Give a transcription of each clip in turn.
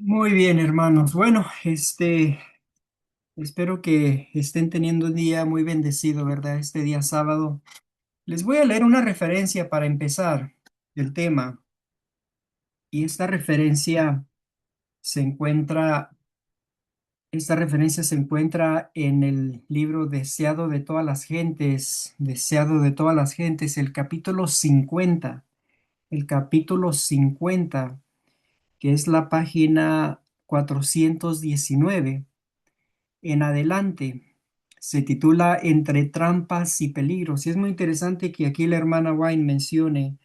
Muy bien, hermanos. Bueno, espero que estén teniendo un día muy bendecido, ¿verdad? Este día sábado. Les voy a leer una referencia para empezar el tema. Y se encuentra, esta referencia se encuentra en el libro Deseado de todas las gentes, el capítulo 50, que es la página 419 en adelante. Se titula Entre trampas y peligros. Y es muy interesante que aquí la hermana Wine mencione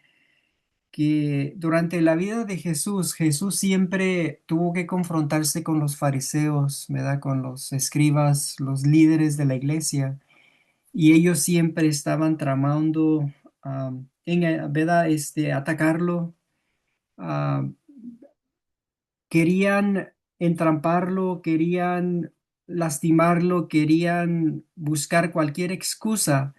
que durante la vida de Jesús, Jesús siempre tuvo que confrontarse con los fariseos, ¿verdad? Con los escribas, los líderes de la iglesia, y ellos siempre estaban tramando, ¿verdad? Atacarlo, ah, querían entramparlo, querían lastimarlo, querían buscar cualquier excusa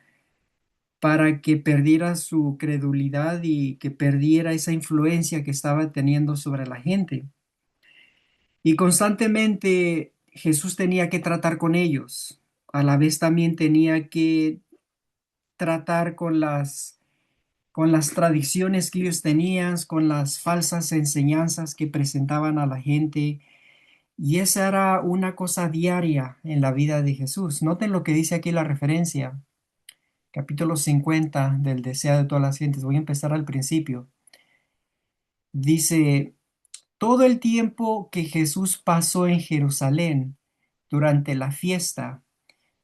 para que perdiera su credulidad y que perdiera esa influencia que estaba teniendo sobre la gente. Y constantemente Jesús tenía que tratar con ellos. A la vez también tenía que tratar con las tradiciones que ellos tenían, con las falsas enseñanzas que presentaban a la gente. Y esa era una cosa diaria en la vida de Jesús. Noten lo que dice aquí la referencia, capítulo 50 del Deseo de todas las gentes. Voy a empezar al principio. Dice, todo el tiempo que Jesús pasó en Jerusalén durante la fiesta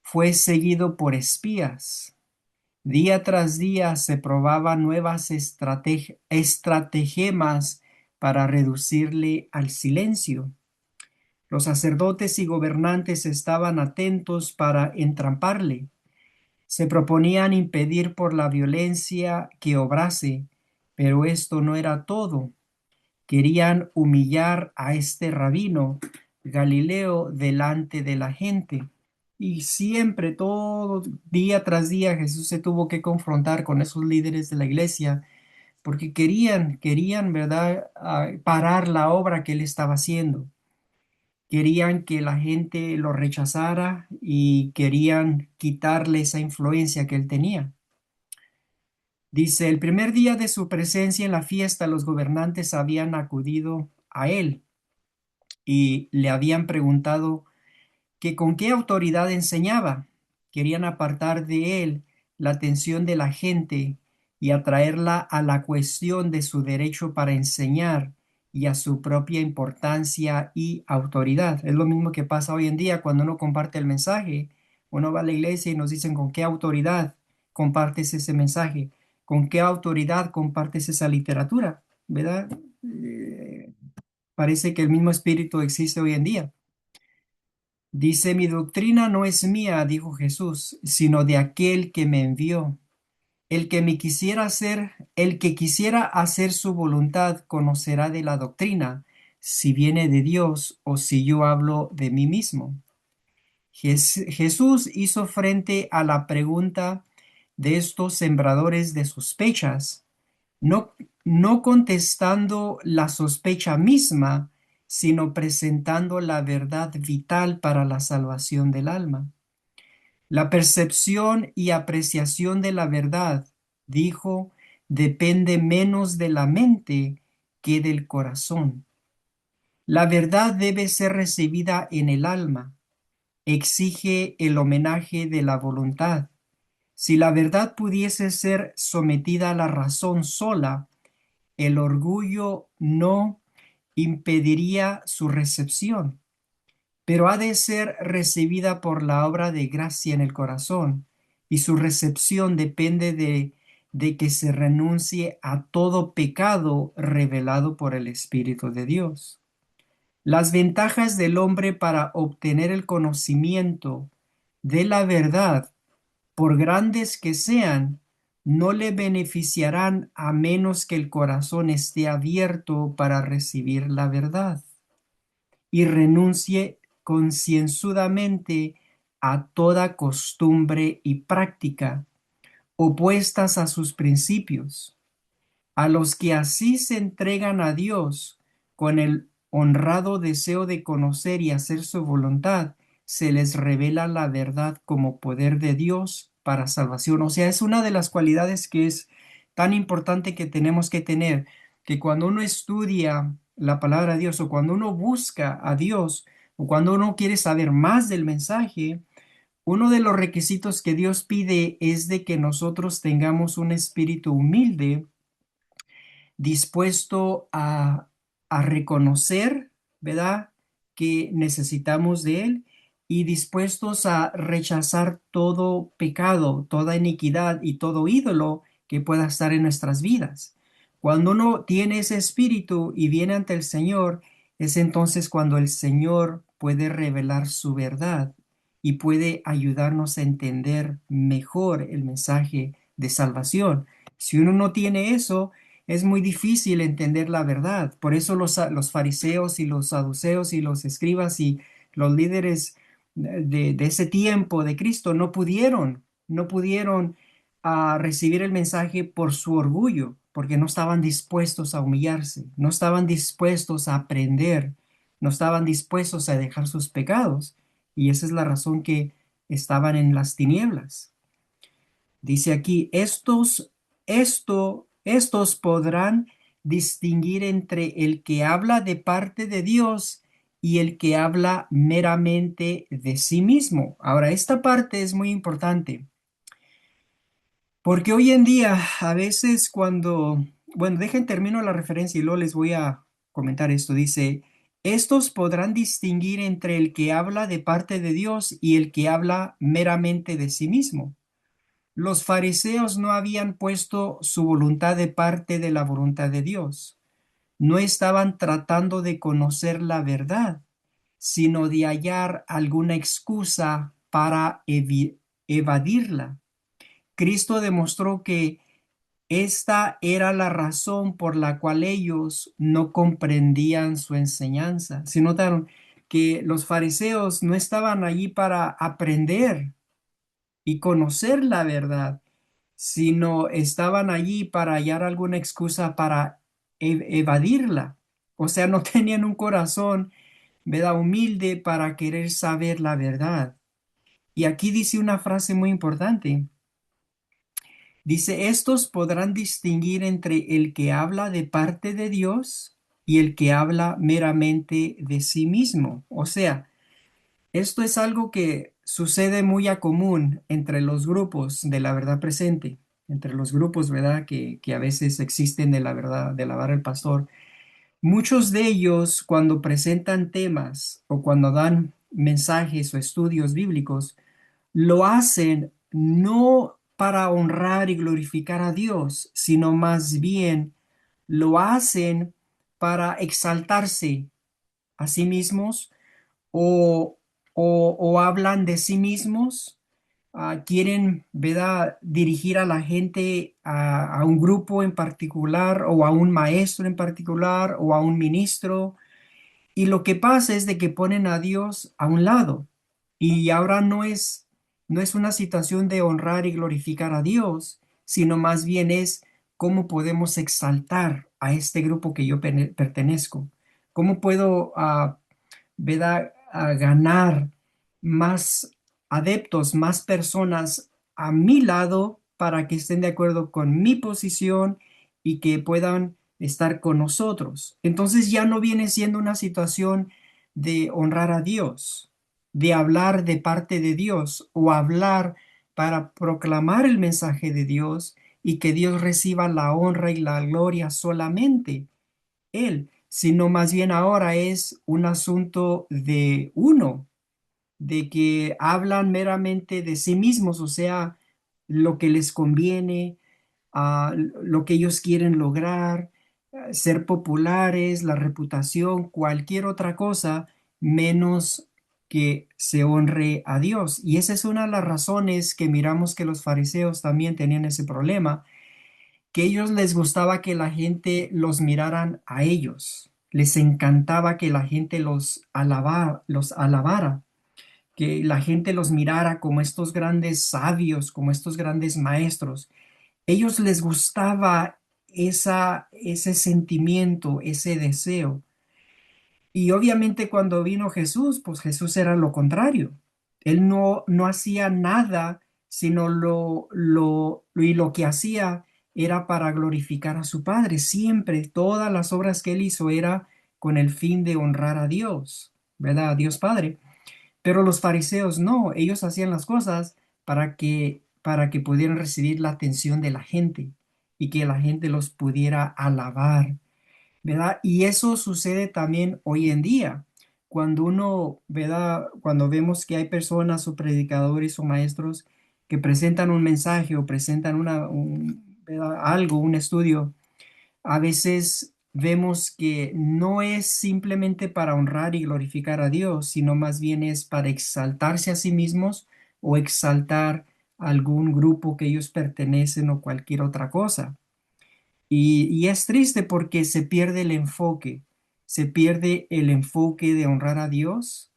fue seguido por espías. Día tras día se probaban nuevas estratagemas para reducirle al silencio. Los sacerdotes y gobernantes estaban atentos para entramparle. Se proponían impedir por la violencia que obrase, pero esto no era todo. Querían humillar a este rabino Galileo delante de la gente. Y siempre, todo día tras día, Jesús se tuvo que confrontar con esos líderes de la iglesia porque querían, ¿verdad?, parar la obra que él estaba haciendo. Querían que la gente lo rechazara y querían quitarle esa influencia que él tenía. Dice, el primer día de su presencia en la fiesta, los gobernantes habían acudido a él y le habían preguntado que con qué autoridad enseñaba. Querían apartar de él la atención de la gente y atraerla a la cuestión de su derecho para enseñar y a su propia importancia y autoridad. Es lo mismo que pasa hoy en día cuando uno comparte el mensaje. Uno va a la iglesia y nos dicen con qué autoridad compartes ese mensaje, con qué autoridad compartes esa literatura, ¿verdad? Parece que el mismo espíritu existe hoy en día. Dice, mi doctrina no es mía, dijo Jesús, sino de aquel que me envió. El que quisiera hacer su voluntad conocerá de la doctrina, si viene de Dios o si yo hablo de mí mismo. Jesús hizo frente a la pregunta de estos sembradores de sospechas, no, no contestando la sospecha misma, sino presentando la verdad vital para la salvación del alma. La percepción y apreciación de la verdad, dijo, depende menos de la mente que del corazón. La verdad debe ser recibida en el alma, exige el homenaje de la voluntad. Si la verdad pudiese ser sometida a la razón sola, el orgullo no impediría su recepción, pero ha de ser recibida por la obra de gracia en el corazón, y su recepción depende de que se renuncie a todo pecado revelado por el Espíritu de Dios. Las ventajas del hombre para obtener el conocimiento de la verdad, por grandes que sean, no le beneficiarán a menos que el corazón esté abierto para recibir la verdad y renuncie concienzudamente a toda costumbre y práctica opuestas a sus principios. A los que así se entregan a Dios con el honrado deseo de conocer y hacer su voluntad, se les revela la verdad como poder de Dios para salvación. O sea, es una de las cualidades que es tan importante que tenemos que tener, que cuando uno estudia la palabra de Dios o cuando uno busca a Dios o cuando uno quiere saber más del mensaje, uno de los requisitos que Dios pide es de que nosotros tengamos un espíritu humilde, dispuesto a reconocer, ¿verdad?, que necesitamos de Él y dispuestos a rechazar todo pecado, toda iniquidad y todo ídolo que pueda estar en nuestras vidas. Cuando uno tiene ese espíritu y viene ante el Señor, es entonces cuando el Señor puede revelar su verdad y puede ayudarnos a entender mejor el mensaje de salvación. Si uno no tiene eso, es muy difícil entender la verdad. Por eso los fariseos y los saduceos y los escribas y los líderes de ese tiempo de Cristo no pudieron recibir el mensaje por su orgullo, porque no estaban dispuestos a humillarse, no estaban dispuestos a aprender, no estaban dispuestos a dejar sus pecados. Y esa es la razón que estaban en las tinieblas. Dice aquí, estos podrán distinguir entre el que habla de parte de Dios y el que habla meramente de sí mismo. Ahora, esta parte es muy importante, porque hoy en día, a veces bueno, dejen termino la referencia y luego les voy a comentar esto. Dice, estos podrán distinguir entre el que habla de parte de Dios y el que habla meramente de sí mismo. Los fariseos no habían puesto su voluntad de parte de la voluntad de Dios. No estaban tratando de conocer la verdad, sino de hallar alguna excusa para evadirla. Cristo demostró que esta era la razón por la cual ellos no comprendían su enseñanza. Si notaron que los fariseos no estaban allí para aprender y conocer la verdad, sino estaban allí para hallar alguna excusa para evadirla. O sea, no tenían un corazón, ¿verdad?, humilde para querer saber la verdad. Y aquí dice una frase muy importante. Dice, estos podrán distinguir entre el que habla de parte de Dios y el que habla meramente de sí mismo. O sea, esto es algo que sucede muy a común entre los grupos de la verdad presente, entre los grupos, ¿verdad?, que a veces existen de la verdad, de la vara del pastor. Muchos de ellos, cuando presentan temas o cuando dan mensajes o estudios bíblicos, lo hacen no para honrar y glorificar a Dios, sino más bien lo hacen para exaltarse a sí mismos o, o hablan de sí mismos, quieren, ¿verdad?, dirigir a la gente a un grupo en particular o a un maestro en particular o a un ministro. Y lo que pasa es de que ponen a Dios a un lado. Y ahora no es una situación de honrar y glorificar a Dios, sino más bien es cómo podemos exaltar a este grupo que yo pertenezco. ¿Cómo puedo, ¿verdad?, a ganar más adeptos, más personas a mi lado para que estén de acuerdo con mi posición y que puedan estar con nosotros? Entonces ya no viene siendo una situación de honrar a Dios, de hablar de parte de Dios o hablar para proclamar el mensaje de Dios y que Dios reciba la honra y la gloria solamente Él, sino más bien ahora es un asunto de uno, de que hablan meramente de sí mismos, o sea, lo que les conviene, lo que ellos quieren lograr, ser populares, la reputación, cualquier otra cosa, menos que se honre a Dios. Y esa es una de las razones que miramos que los fariseos también tenían ese problema, que ellos les gustaba que la gente los miraran a ellos. Les encantaba que la gente los alabara, que la gente los mirara como estos grandes sabios, como estos grandes maestros. Ellos les gustaba ese sentimiento, ese deseo. Y obviamente cuando vino Jesús, pues Jesús era lo contrario. Él no hacía nada, sino y lo que hacía era para glorificar a su Padre. Siempre, todas las obras que él hizo era con el fin de honrar a Dios, ¿verdad? A Dios Padre. Pero los fariseos no, ellos hacían las cosas para que pudieran recibir la atención de la gente y que la gente los pudiera alabar, ¿verdad? Y eso sucede también hoy en día. Cuando uno, ¿verdad? Cuando vemos que hay personas o predicadores o maestros que presentan un mensaje o presentan ¿verdad? Algo, un estudio, a veces vemos que no es simplemente para honrar y glorificar a Dios, sino más bien es para exaltarse a sí mismos o exaltar a algún grupo que ellos pertenecen o cualquier otra cosa. Y es triste porque se pierde el enfoque de honrar a Dios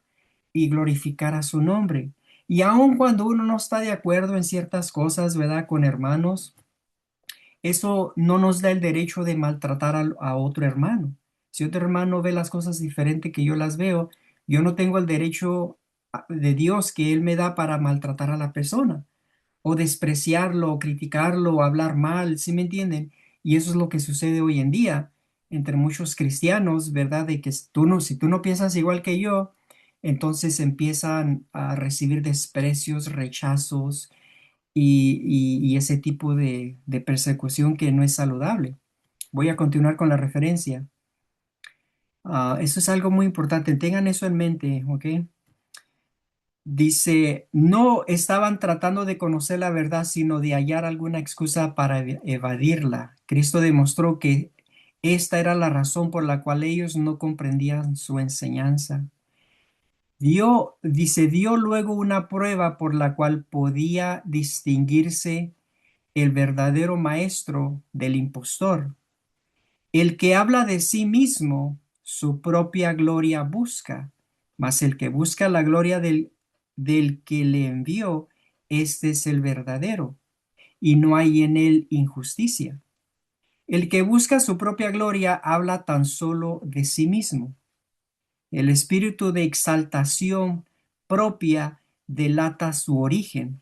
y glorificar a su nombre. Y aun cuando uno no está de acuerdo en ciertas cosas, ¿verdad? Con hermanos, eso no nos da el derecho de maltratar a otro hermano. Si otro hermano ve las cosas diferente que yo las veo, yo no tengo el derecho de Dios que Él me da para maltratar a la persona o despreciarlo, o criticarlo, o hablar mal, ¿sí me entienden? Y eso es lo que sucede hoy en día entre muchos cristianos, ¿verdad? De que si tú no piensas igual que yo, entonces empiezan a recibir desprecios, rechazos y ese tipo de persecución que no es saludable. Voy a continuar con la referencia. Eso es algo muy importante, tengan eso en mente, ¿ok? Dice, no estaban tratando de conocer la verdad, sino de hallar alguna excusa para evadirla. Cristo demostró que esta era la razón por la cual ellos no comprendían su enseñanza. Dio luego una prueba por la cual podía distinguirse el verdadero maestro del impostor. El que habla de sí mismo, su propia gloria busca, mas el que busca la gloria del que le envió, este es el verdadero, y no hay en él injusticia. El que busca su propia gloria habla tan solo de sí mismo. El espíritu de exaltación propia delata su origen,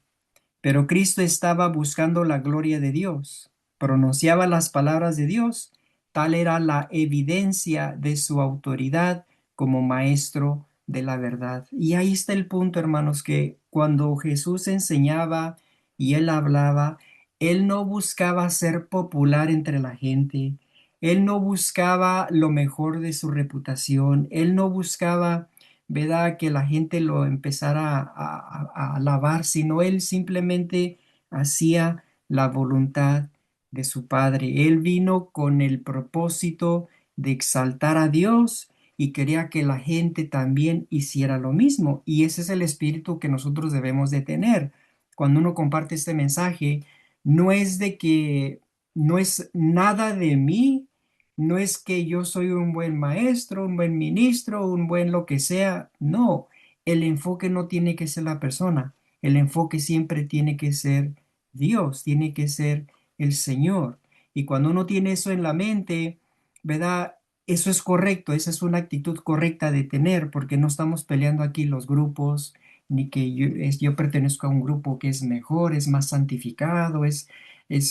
pero Cristo estaba buscando la gloria de Dios, pronunciaba las palabras de Dios, tal era la evidencia de su autoridad como maestro de la verdad. Y ahí está el punto, hermanos, que cuando Jesús enseñaba y él hablaba, él no buscaba ser popular entre la gente, él no buscaba lo mejor de su reputación, él no buscaba, ¿verdad?, que la gente lo empezara a alabar, sino él simplemente hacía la voluntad de su Padre. Él vino con el propósito de exaltar a Dios y quería que la gente también hiciera lo mismo. Y ese es el espíritu que nosotros debemos de tener. Cuando uno comparte este mensaje, no es de que no es nada de mí, no es que yo soy un buen maestro, un buen ministro, un buen lo que sea. No, el enfoque no tiene que ser la persona. El enfoque siempre tiene que ser Dios, tiene que ser el Señor. Y cuando uno tiene eso en la mente, ¿verdad? Eso es correcto, esa es una actitud correcta de tener, porque no estamos peleando aquí los grupos, ni que yo pertenezco a un grupo que es mejor, es más santificado, es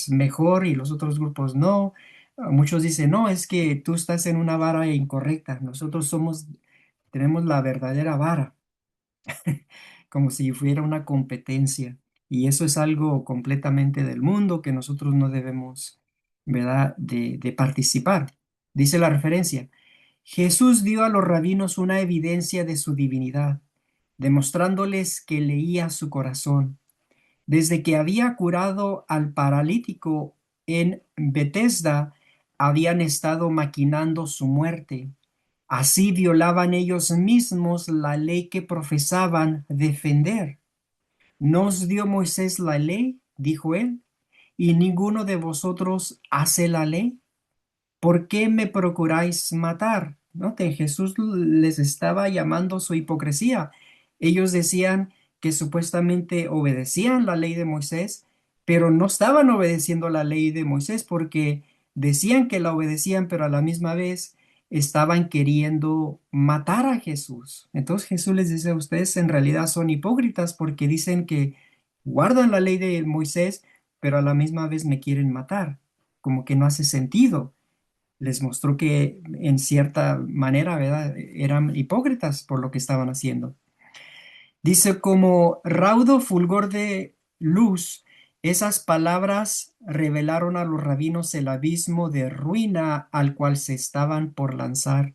mejor y los otros grupos no. Muchos dicen, no, es que tú estás en una vara incorrecta. Nosotros tenemos la verdadera vara, como si fuera una competencia. Y eso es algo completamente del mundo que nosotros no debemos, ¿verdad?, de participar. Dice la referencia, Jesús dio a los rabinos una evidencia de su divinidad, demostrándoles que leía su corazón. Desde que había curado al paralítico en Betesda, habían estado maquinando su muerte. Así violaban ellos mismos la ley que profesaban defender. ¿Nos dio Moisés la ley? Dijo él, y ninguno de vosotros hace la ley. ¿Por qué me procuráis matar? ¿No? Que Jesús les estaba llamando su hipocresía. Ellos decían que supuestamente obedecían la ley de Moisés, pero no estaban obedeciendo la ley de Moisés porque decían que la obedecían, pero a la misma vez estaban queriendo matar a Jesús. Entonces Jesús les dice, ustedes en realidad son hipócritas porque dicen que guardan la ley de Moisés, pero a la misma vez me quieren matar. Como que no hace sentido. Les mostró que en cierta manera, ¿verdad? Eran hipócritas por lo que estaban haciendo. Dice, como raudo fulgor de luz, esas palabras revelaron a los rabinos el abismo de ruina al cual se estaban por lanzar.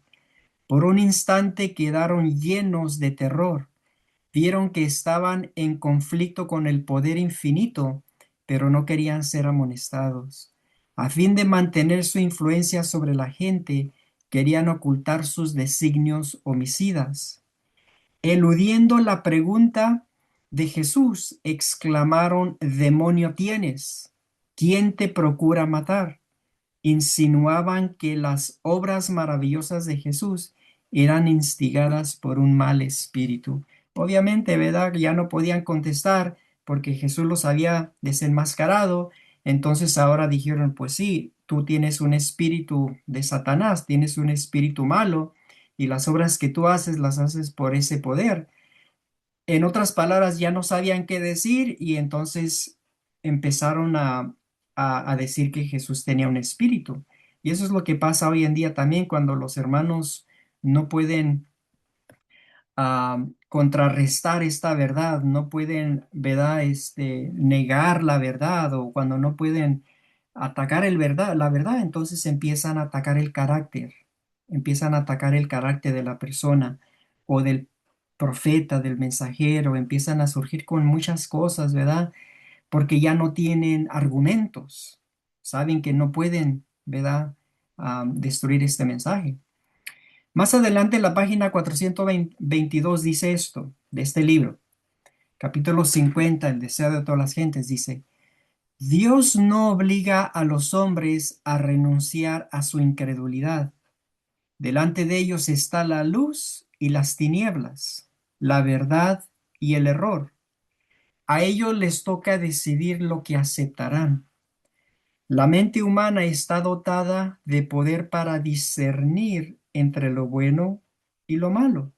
Por un instante quedaron llenos de terror. Vieron que estaban en conflicto con el poder infinito, pero no querían ser amonestados. A fin de mantener su influencia sobre la gente, querían ocultar sus designios homicidas. Eludiendo la pregunta de Jesús, exclamaron, demonio tienes, ¿quién te procura matar? Insinuaban que las obras maravillosas de Jesús eran instigadas por un mal espíritu. Obviamente, ¿verdad? Ya no podían contestar porque Jesús los había desenmascarado. Entonces ahora dijeron, pues sí, tú tienes un espíritu de Satanás, tienes un espíritu malo y las obras que tú haces las haces por ese poder. En otras palabras, ya no sabían qué decir y entonces empezaron a decir que Jesús tenía un espíritu. Y eso es lo que pasa hoy en día también cuando los hermanos no pueden contrarrestar esta verdad, no pueden, ¿verdad? Negar la verdad o cuando no pueden atacar la verdad, entonces empiezan a atacar el carácter, empiezan a atacar el carácter de la persona o del profeta, del mensajero, empiezan a surgir con muchas cosas, ¿verdad? Porque ya no tienen argumentos, saben que no pueden, ¿verdad? Destruir este mensaje. Más adelante, en la página 422 dice esto, de este libro, capítulo 50, el deseo de todas las gentes, dice, Dios no obliga a los hombres a renunciar a su incredulidad. Delante de ellos está la luz y las tinieblas, la verdad y el error. A ellos les toca decidir lo que aceptarán. La mente humana está dotada de poder para discernir entre lo bueno y lo malo.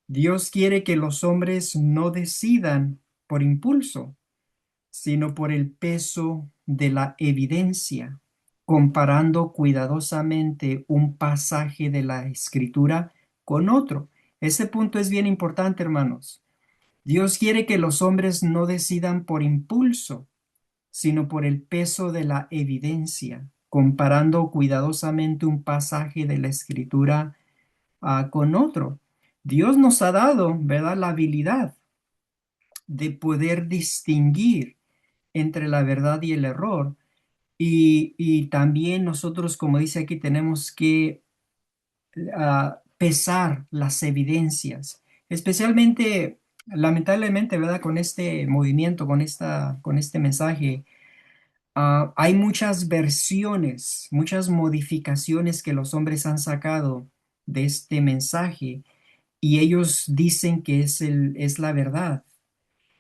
Dios quiere que los hombres no decidan por impulso, sino por el peso de la evidencia, comparando cuidadosamente un pasaje de la Escritura con otro. Ese punto es bien importante, hermanos. Dios quiere que los hombres no decidan por impulso, sino por el peso de la evidencia, comparando cuidadosamente un pasaje de la Escritura con otro. Dios nos ha dado, ¿verdad?, la habilidad de poder distinguir entre la verdad y el error. Y también nosotros, como dice aquí, tenemos que pesar las evidencias, especialmente, lamentablemente, ¿verdad? Con este movimiento, con este mensaje, hay muchas versiones, muchas modificaciones que los hombres han sacado de este mensaje y ellos dicen que es la verdad.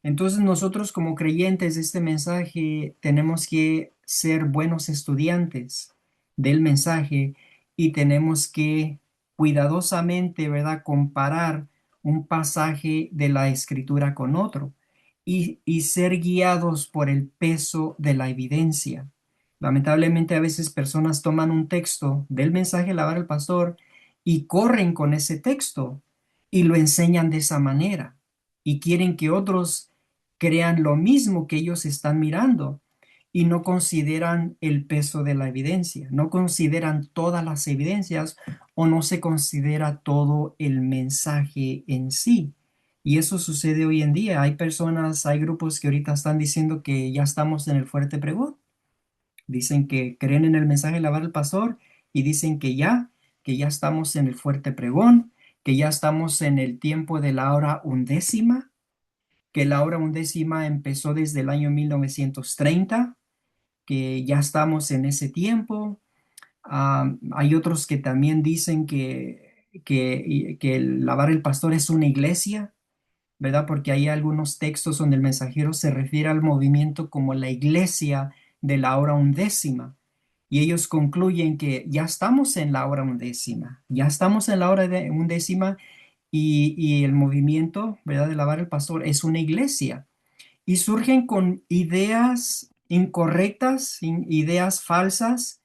Entonces nosotros como creyentes de este mensaje tenemos que ser buenos estudiantes del mensaje y tenemos que cuidadosamente, ¿verdad?, comparar un pasaje de la escritura con otro y ser guiados por el peso de la evidencia. Lamentablemente a veces personas toman un texto del mensaje lavar al pastor y corren con ese texto y lo enseñan de esa manera y quieren que otros crean lo mismo que ellos están mirando y no consideran el peso de la evidencia, no consideran todas las evidencias o no se considera todo el mensaje en sí. Y eso sucede hoy en día. Hay personas, hay grupos que ahorita están diciendo que ya estamos en el fuerte pregón. Dicen que creen en el mensaje de lavar al pastor y dicen que ya estamos en el fuerte pregón, que ya estamos en el tiempo de la hora undécima, que la hora undécima empezó desde el año 1930, que ya estamos en ese tiempo. Hay otros que también dicen que el lavar el pastor es una iglesia, ¿verdad? Porque hay algunos textos donde el mensajero se refiere al movimiento como la iglesia de la hora undécima. y ellos concluyen que ya estamos en la hora undécima, ya estamos en la hora de undécima y el movimiento, ¿verdad?, de lavar el pastor es una iglesia y surgen con ideas incorrectas, ideas falsas,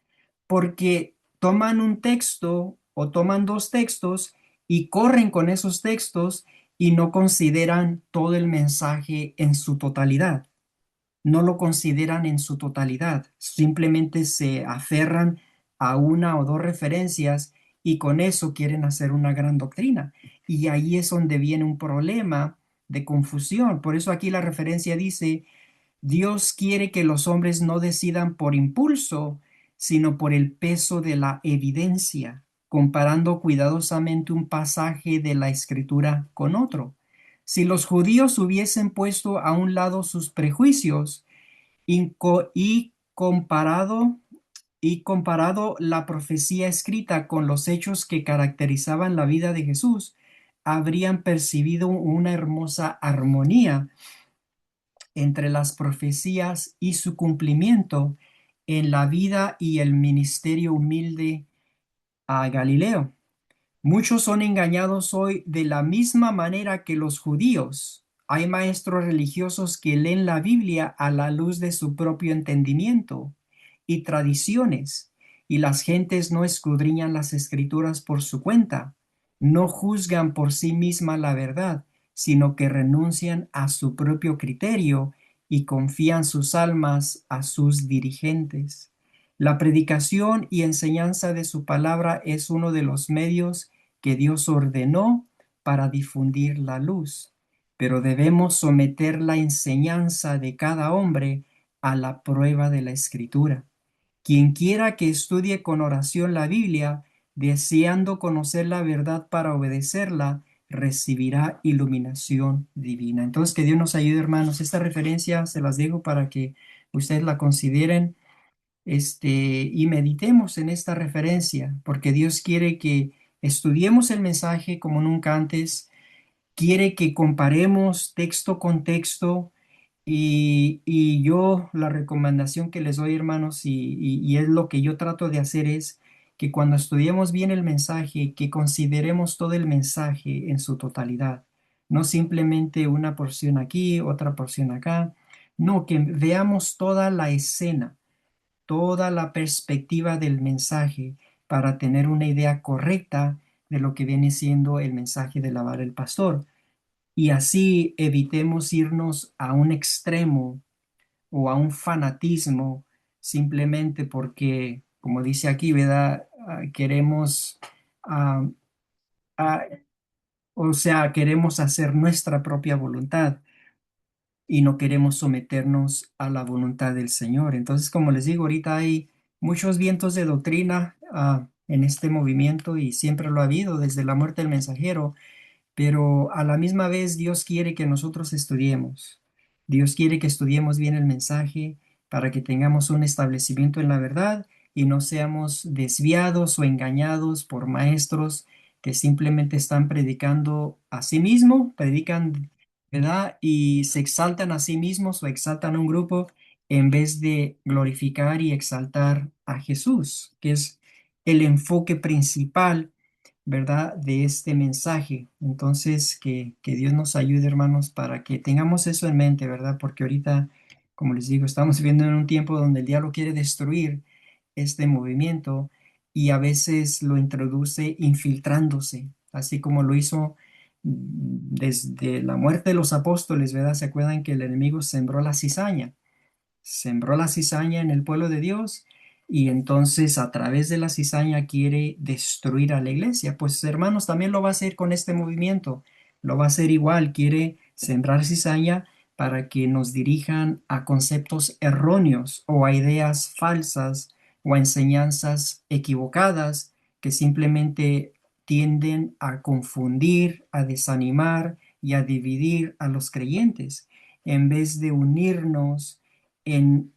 porque toman un texto o toman dos textos y corren con esos textos y no consideran todo el mensaje en su totalidad, no lo consideran en su totalidad, simplemente se aferran a una o dos referencias y con eso quieren hacer una gran doctrina. Y ahí es donde viene un problema de confusión. Por eso aquí la referencia dice, Dios quiere que los hombres no decidan por impulso, sino por el peso de la evidencia, comparando cuidadosamente un pasaje de la escritura con otro. Si los judíos hubiesen puesto a un lado sus prejuicios y comparado la profecía escrita con los hechos que caracterizaban la vida de Jesús, habrían percibido una hermosa armonía entre las profecías y su cumplimiento en la vida y el ministerio humilde a Galileo. Muchos son engañados hoy de la misma manera que los judíos. Hay maestros religiosos que leen la Biblia a la luz de su propio entendimiento y tradiciones, y las gentes no escudriñan las escrituras por su cuenta, no juzgan por sí misma la verdad, sino que renuncian a su propio criterio y confían sus almas a sus dirigentes. La predicación y enseñanza de su palabra es uno de los medios que Dios ordenó para difundir la luz, pero debemos someter la enseñanza de cada hombre a la prueba de la escritura. Quien quiera que estudie con oración la Biblia, deseando conocer la verdad para obedecerla, recibirá iluminación divina. Entonces, que Dios nos ayude, hermanos. Esta referencia se las dejo para que ustedes la consideren, y meditemos en esta referencia, porque Dios quiere que estudiemos el mensaje como nunca antes, quiere que comparemos texto con texto, y yo la recomendación que les doy, hermanos, y es lo que yo trato de hacer, es que cuando estudiemos bien el mensaje, que consideremos todo el mensaje en su totalidad, no simplemente una porción aquí, otra porción acá, no, que veamos toda la escena, toda la perspectiva del mensaje para tener una idea correcta de lo que viene siendo el mensaje de lavar el pastor. Y así evitemos irnos a un extremo o a un fanatismo simplemente porque, como dice aquí, ¿verdad? Queremos, ah, ah, o sea, queremos hacer nuestra propia voluntad y no queremos someternos a la voluntad del Señor. Entonces, como les digo, ahorita hay muchos vientos de doctrina en este movimiento y siempre lo ha habido desde la muerte del mensajero, pero a la misma vez Dios quiere que nosotros estudiemos. Dios quiere que estudiemos bien el mensaje para que tengamos un establecimiento en la verdad y no seamos desviados o engañados por maestros que simplemente están predicando a sí mismos, predican, ¿verdad? Y se exaltan a sí mismos o exaltan a un grupo en vez de glorificar y exaltar a Jesús, que es el enfoque principal, ¿verdad?, de este mensaje. Entonces, que Dios nos ayude, hermanos, para que tengamos eso en mente, ¿verdad? Porque ahorita, como les digo, estamos viviendo en un tiempo donde el diablo quiere destruir este movimiento y a veces lo introduce infiltrándose, así como lo hizo desde la muerte de los apóstoles, ¿verdad? ¿Se acuerdan que el enemigo sembró la cizaña? Sembró la cizaña en el pueblo de Dios y entonces a través de la cizaña quiere destruir a la iglesia. Pues hermanos, también lo va a hacer con este movimiento, lo va a hacer igual, quiere sembrar cizaña para que nos dirijan a conceptos erróneos o a ideas falsas o a enseñanzas equivocadas que simplemente tienden a confundir, a desanimar y a dividir a los creyentes en vez de unirnos en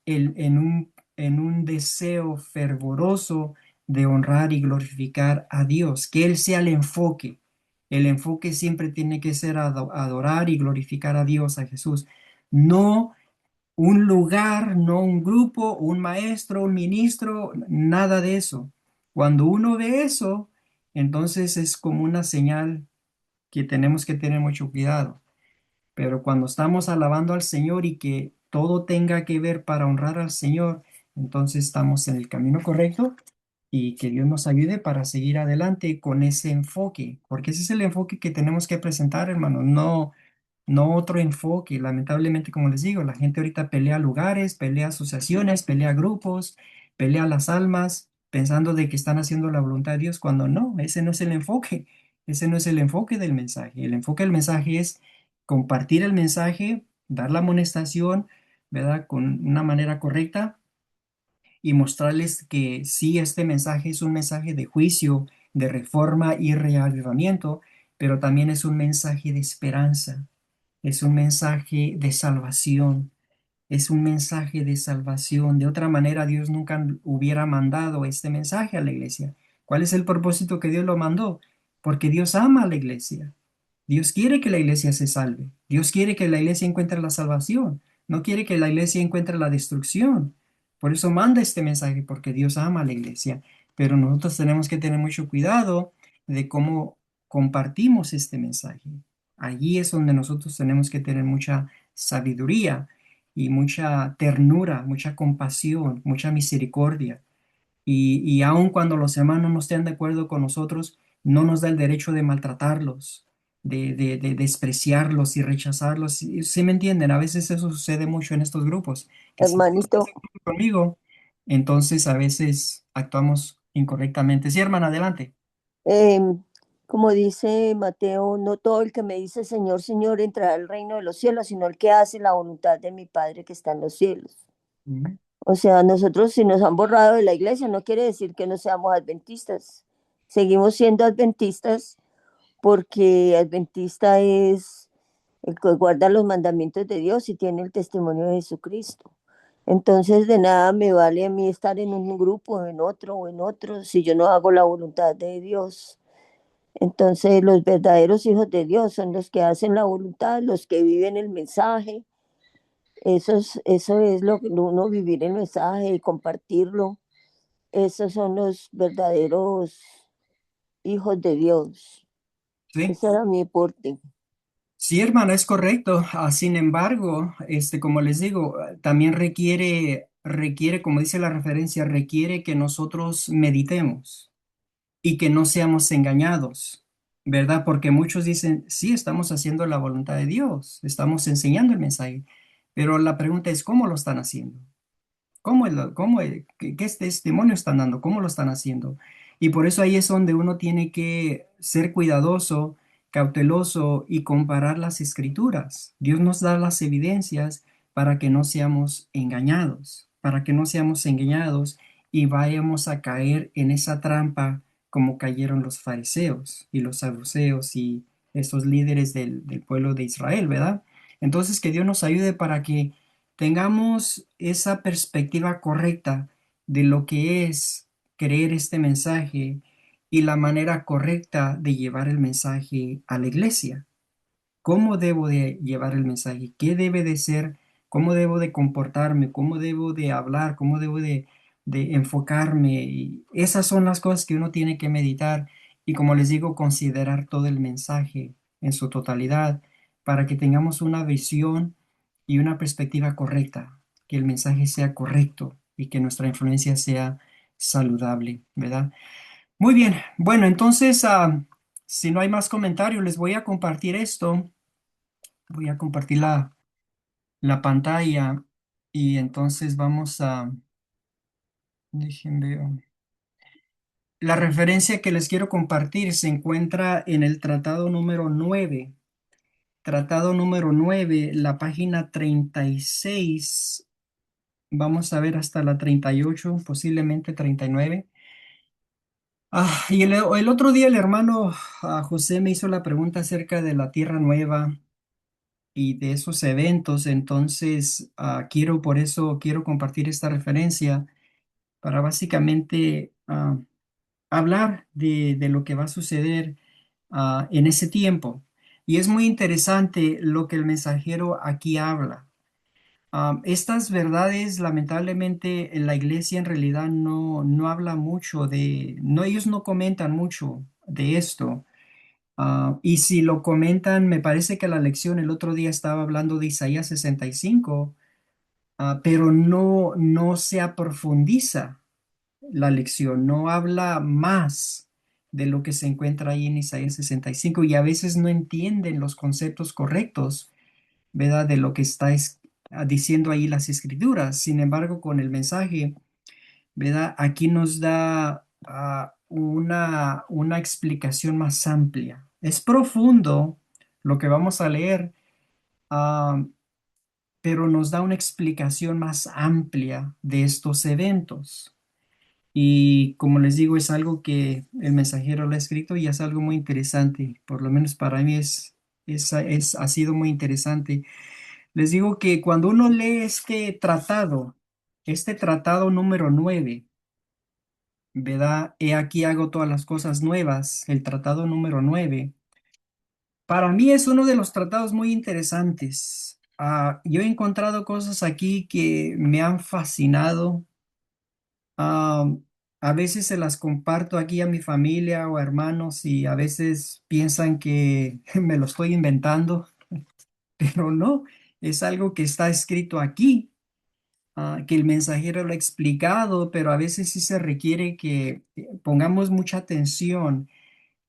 un deseo fervoroso de honrar y glorificar a Dios, que Él sea el enfoque. El enfoque siempre tiene que ser adorar y glorificar a Dios, a Jesús. No un lugar, no un grupo, un maestro, un ministro, nada de eso. Cuando uno ve eso, entonces es como una señal que tenemos que tener mucho cuidado. Pero cuando estamos alabando al Señor y que todo tenga que ver para honrar al Señor, entonces estamos en el camino correcto y que Dios nos ayude para seguir adelante con ese enfoque, porque ese es el enfoque que tenemos que presentar, hermanos, no otro enfoque. Lamentablemente, como les digo, la gente ahorita pelea lugares, pelea asociaciones, pelea grupos, pelea las almas, pensando de que están haciendo la voluntad de Dios, cuando no, ese no es el enfoque. Ese no es el enfoque del mensaje. El enfoque del mensaje es compartir el mensaje, dar la amonestación, ¿verdad? Con una manera correcta y mostrarles que sí, este mensaje es un mensaje de juicio, de reforma y reavivamiento, pero también es un mensaje de esperanza, es un mensaje de salvación, es un mensaje de salvación. De otra manera, Dios nunca hubiera mandado este mensaje a la iglesia. ¿Cuál es el propósito que Dios lo mandó? Porque Dios ama a la iglesia. Dios quiere que la iglesia se salve. Dios quiere que la iglesia encuentre la salvación. No quiere que la iglesia encuentre la destrucción. Por eso manda este mensaje, porque Dios ama a la iglesia. Pero nosotros tenemos que tener mucho cuidado de cómo compartimos este mensaje. Allí es donde nosotros tenemos que tener mucha sabiduría y mucha ternura, mucha compasión, mucha misericordia. Y aun cuando los hermanos no estén de acuerdo con nosotros, no nos da el derecho de maltratarlos, de despreciarlos y rechazarlos. ¿Sí me entienden? A veces eso sucede mucho en estos grupos, que si no Hermanito, estás de acuerdo conmigo, entonces a veces actuamos incorrectamente. Sí, hermana, adelante. em, como dice Mateo, no todo el que me dice Señor, Señor entrará al reino de los cielos, sino el que hace la voluntad de mi Padre que está en los cielos. Ujú. O sea, nosotros si nos han borrado de la iglesia, no quiere decir que no seamos adventistas. Seguimos siendo adventistas porque adventista es el que guarda los mandamientos de Dios y tiene el testimonio de Jesucristo. Entonces, de nada me vale a mí estar en un grupo, o en otro, si yo no hago la voluntad de Dios. Entonces, los verdaderos hijos de Dios son los que hacen la voluntad, los que viven el mensaje. Eso es lo que uno vivir el mensaje y compartirlo. Esos son los verdaderos hijos de Dios. Sí. Ese era mi aporte. Sí, hermana, es correcto. Sin embargo, como les digo, también requiere, como dice la referencia, requiere que nosotros meditemos y que no seamos engañados, ¿verdad? Porque muchos dicen, sí, estamos haciendo la voluntad de Dios, estamos enseñando el mensaje, pero la pregunta es, ¿cómo lo están haciendo? ¿Qué testimonio están dando? ¿Cómo lo están haciendo? Y por eso ahí es donde uno tiene que ser cuidadoso, cauteloso y comparar las escrituras. Dios nos da las evidencias para que no seamos engañados, para que no seamos engañados y vayamos a caer en esa trampa como cayeron los fariseos y los saduceos y esos líderes del pueblo de Israel, ¿verdad? Entonces, que Dios nos ayude para que tengamos esa perspectiva correcta de lo que es creer este mensaje y la manera correcta de llevar el mensaje a la iglesia. ¿Cómo debo de llevar el mensaje? ¿Qué debe de ser? ¿Cómo debo de comportarme? ¿Cómo debo de hablar? ¿Cómo debo de enfocarme? Y esas son las cosas que uno tiene que meditar y, como les digo, considerar todo el mensaje en su totalidad para que tengamos una visión y una perspectiva correcta, que el mensaje sea correcto y que nuestra influencia sea saludable, ¿verdad? Muy bien, bueno, entonces, si no hay más comentarios, les voy a compartir esto. Voy a compartir la pantalla y entonces vamos a, déjenme ver. La referencia que les quiero compartir se encuentra en el tratado número 9. Tratado número 9, la página 36. Vamos a ver hasta la 38, posiblemente 39. Y el otro día el hermano José me hizo la pregunta acerca de la Tierra Nueva y de esos eventos. Entonces, por eso quiero compartir esta referencia para básicamente hablar de lo que va a suceder en ese tiempo. Y es muy interesante lo que el mensajero aquí habla. Estas verdades, lamentablemente, en la iglesia en realidad no habla mucho no, ellos no comentan mucho de esto. Y si lo comentan, me parece que la lección el otro día estaba hablando de Isaías 65, pero no se aprofundiza la lección, no habla más de lo que se encuentra ahí en Isaías 65 y a veces no entienden los conceptos correctos, ¿verdad? De lo que está diciendo ahí las escrituras. Sin embargo, con el mensaje, ¿verdad? Aquí nos da una explicación más amplia. Es profundo lo que vamos a leer, ah, pero nos da una explicación más amplia de estos eventos. Y como les digo, es algo que el mensajero lo ha escrito y es algo muy interesante. Por lo menos para mí ha sido muy interesante. Les digo que cuando uno lee este tratado número 9, ¿verdad? He aquí hago todas las cosas nuevas, el tratado número 9. Para mí es uno de los tratados muy interesantes. Yo he encontrado cosas aquí que me han fascinado. Ah, a veces se las comparto aquí a mi familia o hermanos y a veces piensan que me lo estoy inventando, pero no, es algo que está escrito aquí, que el mensajero lo ha explicado, pero a veces sí se requiere que pongamos mucha atención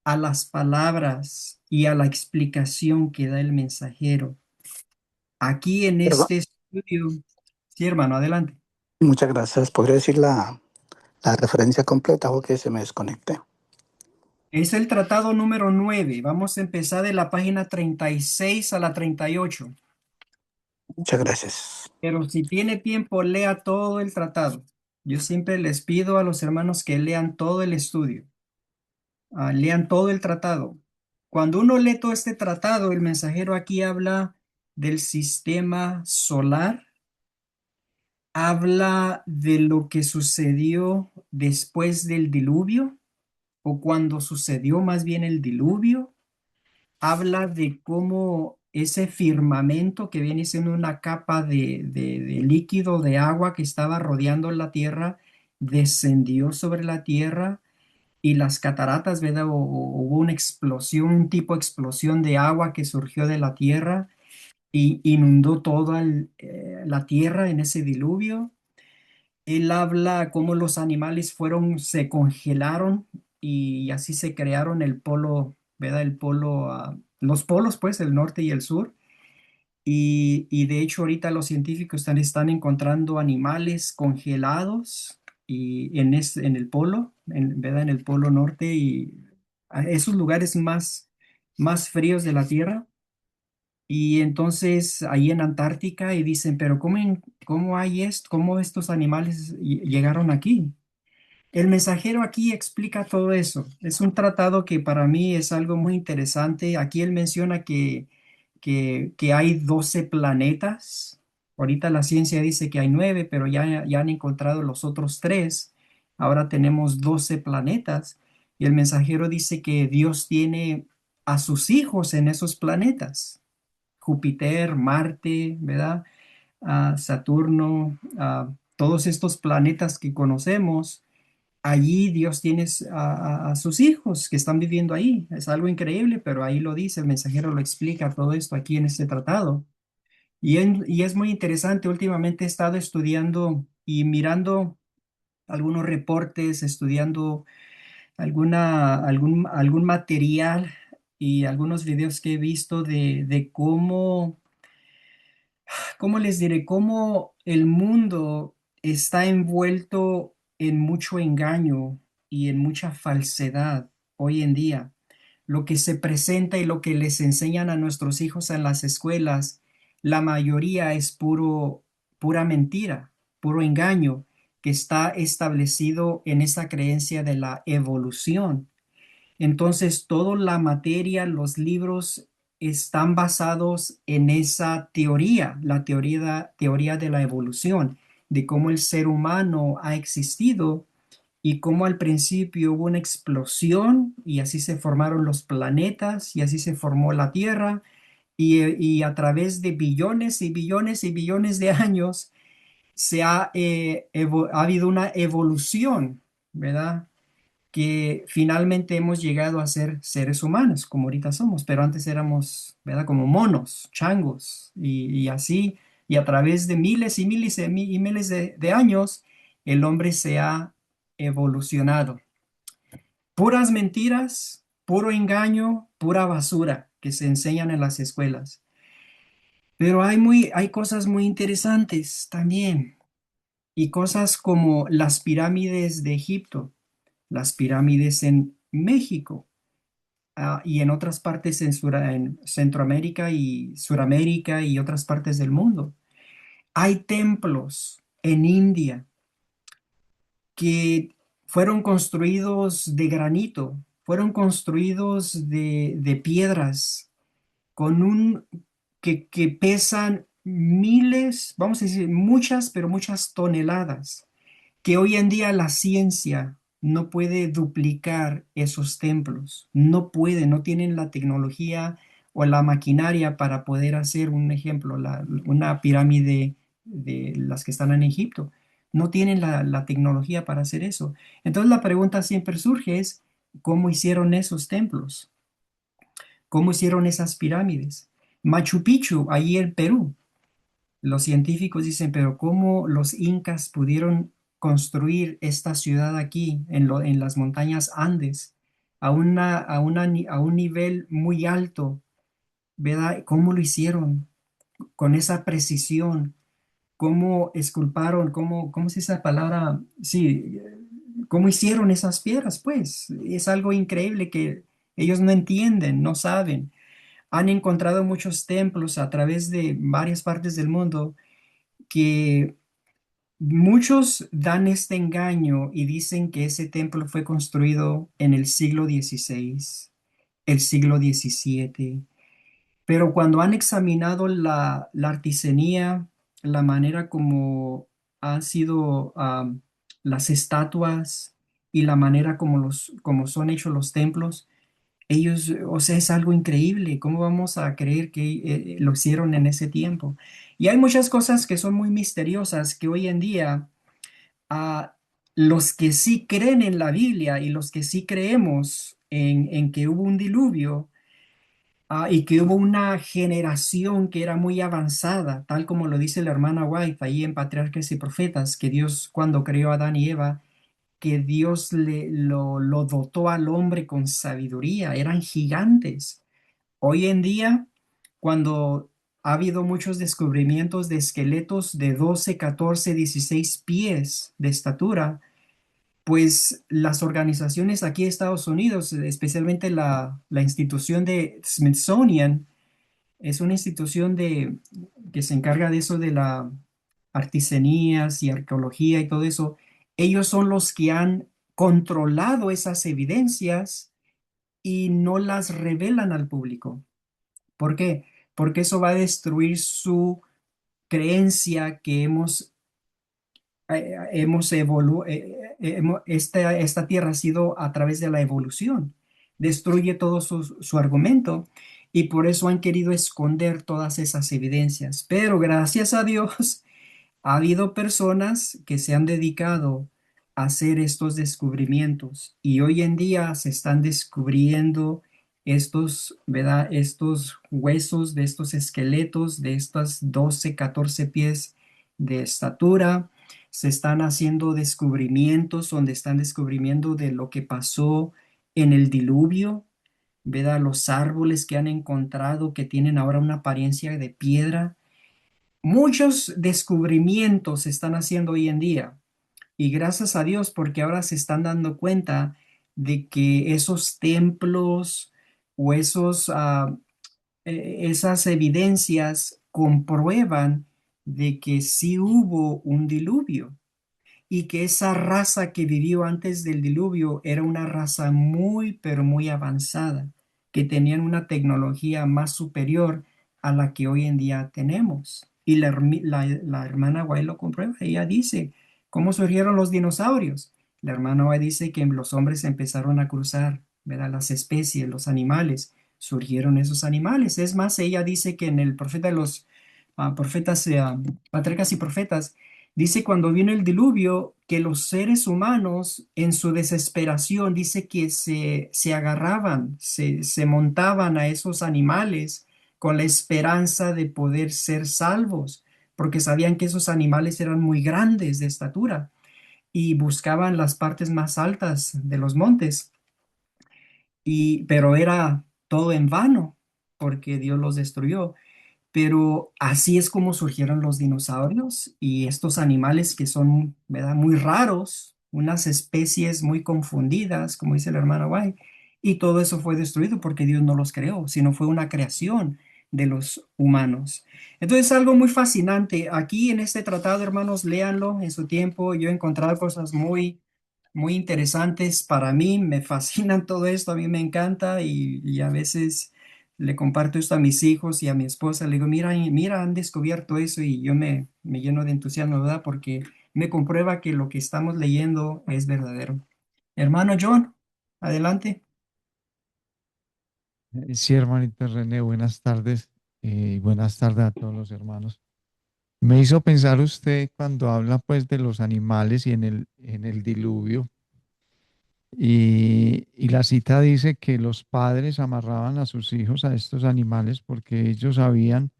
a las palabras y a la explicación que da el mensajero. Aquí en Perdón, este estudio, sí, hermano, adelante. muchas gracias. ¿Podría decir la referencia completa o que se me desconecte? Es el tratado número 9. Vamos a empezar de la página 36 a la 38. Muchas gracias. Pero si tiene tiempo, lea todo el tratado. Yo siempre les pido a los hermanos que lean todo el estudio, lean todo el tratado. Cuando uno lee todo este tratado, el mensajero aquí habla del sistema solar, habla de lo que sucedió después del diluvio, o cuando sucedió más bien el diluvio, habla de cómo ese firmamento que viene siendo una capa de líquido de agua que estaba rodeando la tierra, descendió sobre la tierra y las cataratas, ¿verdad? Hubo una explosión, un tipo de explosión de agua que surgió de la tierra y inundó toda la tierra en ese diluvio. Él habla cómo los animales se congelaron y así se crearon el polo, ¿verdad? Los polos, pues, el norte y el sur. Y de hecho ahorita los científicos están encontrando animales congelados y en el polo, ¿verdad? En el polo norte y a esos lugares más fríos de la Tierra. Y entonces ahí en Antártica y dicen, pero ¿cómo hay esto? ¿Cómo estos animales llegaron aquí? El mensajero aquí explica todo eso. Es un tratado que para mí es algo muy interesante. Aquí él menciona que hay 12 planetas. Ahorita la ciencia dice que hay 9, pero ya han encontrado los otros 3. Ahora tenemos 12 planetas. Y el mensajero dice que Dios tiene a sus hijos en esos planetas. Júpiter, Marte, ¿verdad? Saturno, todos estos planetas que conocemos, allí Dios tiene a sus hijos que están viviendo ahí. Es algo increíble, pero ahí lo dice, el mensajero lo explica todo esto aquí en este tratado. Y es muy interesante, últimamente he estado estudiando y mirando algunos reportes, estudiando algún material y algunos videos que he visto de ¿cómo les diré? Cómo el mundo está envuelto en mucho engaño y en mucha falsedad hoy en día. Lo que se presenta y lo que les enseñan a nuestros hijos en las escuelas, la mayoría es pura mentira, puro engaño que está establecido en esa creencia de la evolución. Entonces, toda la materia, los libros están basados en esa teoría, la teoría de la evolución, de cómo el ser humano ha existido y cómo al principio hubo una explosión y así se formaron los planetas y así se formó la Tierra y a través de billones y billones y billones de años ha habido una evolución, ¿verdad? Que finalmente hemos llegado a ser seres humanos, como ahorita somos, pero antes éramos, ¿verdad? Como monos, changos, y así, y a través de miles y miles y miles de años, el hombre se ha evolucionado. Puras mentiras, puro engaño, pura basura que se enseñan en las escuelas. Pero hay cosas muy interesantes también, y cosas como las pirámides de Egipto, las pirámides en México, y en otras partes en Centroamérica y Suramérica y otras partes del mundo. Hay templos en India que fueron construidos de granito, fueron construidos de piedras con que pesan miles, vamos a decir, muchas, pero muchas toneladas, que hoy en día la ciencia no puede duplicar esos templos, no puede, no tienen la tecnología o la maquinaria para poder hacer un ejemplo, una pirámide de las que están en Egipto. No tienen la tecnología para hacer eso. Entonces la pregunta siempre surge es, ¿cómo hicieron esos templos? ¿Cómo hicieron esas pirámides? Machu Picchu, ahí en Perú. Los científicos dicen, pero ¿cómo los incas pudieron construir esta ciudad aquí en las montañas Andes a un nivel muy alto, ¿verdad? ¿Cómo lo hicieron con esa precisión? ¿Cómo esculparon? ¿Cómo es esa palabra? Sí, ¿cómo hicieron esas piedras? Pues es algo increíble que ellos no entienden, no saben. Han encontrado muchos templos a través de varias partes del mundo que muchos dan este engaño y dicen que ese templo fue construido en el siglo XVI, el siglo XVII, pero cuando han examinado la artesanía, la manera como han sido las estatuas y la manera como son hechos los templos, ellos, o sea, es algo increíble. ¿Cómo vamos a creer que lo hicieron en ese tiempo? Y hay muchas cosas que son muy misteriosas que hoy en día a los que sí creen en la Biblia y los que sí creemos en que hubo un diluvio, y que hubo una generación que era muy avanzada, tal como lo dice la hermana White ahí en Patriarcas y Profetas, que Dios cuando creó a Adán y Eva, que Dios lo dotó al hombre con sabiduría, eran gigantes. Hoy en día, cuando ha habido muchos descubrimientos de esqueletos de 12, 14, 16 pies de estatura, pues las organizaciones aquí en Estados Unidos, especialmente la institución de Smithsonian, es una institución que se encarga de eso de la artesanías y arqueología y todo eso. Ellos son los que han controlado esas evidencias y no las revelan al público. ¿Por qué? Porque eso va a destruir su creencia que esta tierra ha sido a través de la evolución. Destruye todo su argumento y por eso han querido esconder todas esas evidencias. Pero gracias a Dios, ha habido personas que se han dedicado a hacer estos descubrimientos y hoy en día se están descubriendo estos, ¿verdad? Estos huesos de estos esqueletos de estas 12 14 pies de estatura. Se están haciendo descubrimientos donde están descubriendo de lo que pasó en el diluvio, ¿verdad? Los árboles que han encontrado que tienen ahora una apariencia de piedra. Muchos descubrimientos se están haciendo hoy en día y gracias a Dios porque ahora se están dando cuenta de que esos templos o esas evidencias comprueban de que sí hubo un diluvio y que esa raza que vivió antes del diluvio era una raza muy, pero muy avanzada, que tenían una tecnología más superior a la que hoy en día tenemos. Y la hermana White lo comprueba. Ella dice, ¿cómo surgieron los dinosaurios? La hermana White dice que los hombres empezaron a cruzar, ¿verdad? Las especies, los animales, surgieron esos animales. Es más, ella dice que en el profeta de los profetas, patriarcas y profetas, dice cuando vino el diluvio que los seres humanos en su desesperación, dice que se agarraban, se montaban a esos animales con la esperanza de poder ser salvos, porque sabían que esos animales eran muy grandes de estatura y buscaban las partes más altas de los montes, pero era todo en vano, porque Dios los destruyó. Pero así es como surgieron los dinosaurios y estos animales que son, ¿verdad?, muy raros, unas especies muy confundidas, como dice el hermano White, y todo eso fue destruido porque Dios no los creó, sino fue una creación de los humanos. Entonces, algo muy fascinante. Aquí en este tratado, hermanos, léanlo en su tiempo. Yo he encontrado cosas muy interesantes para mí, me fascinan todo esto, a mí me encanta y a veces le comparto esto a mis hijos y a mi esposa, le digo, mira, mira, han descubierto eso y yo me lleno de entusiasmo, ¿verdad? Porque me comprueba que lo que estamos leyendo es verdadero. Hermano John, adelante. Sí, hermanita René, buenas tardes y buenas tardes a todos los hermanos. Me hizo pensar usted cuando habla pues de los animales y en el diluvio y la cita dice que los padres amarraban a sus hijos a estos animales porque ellos sabían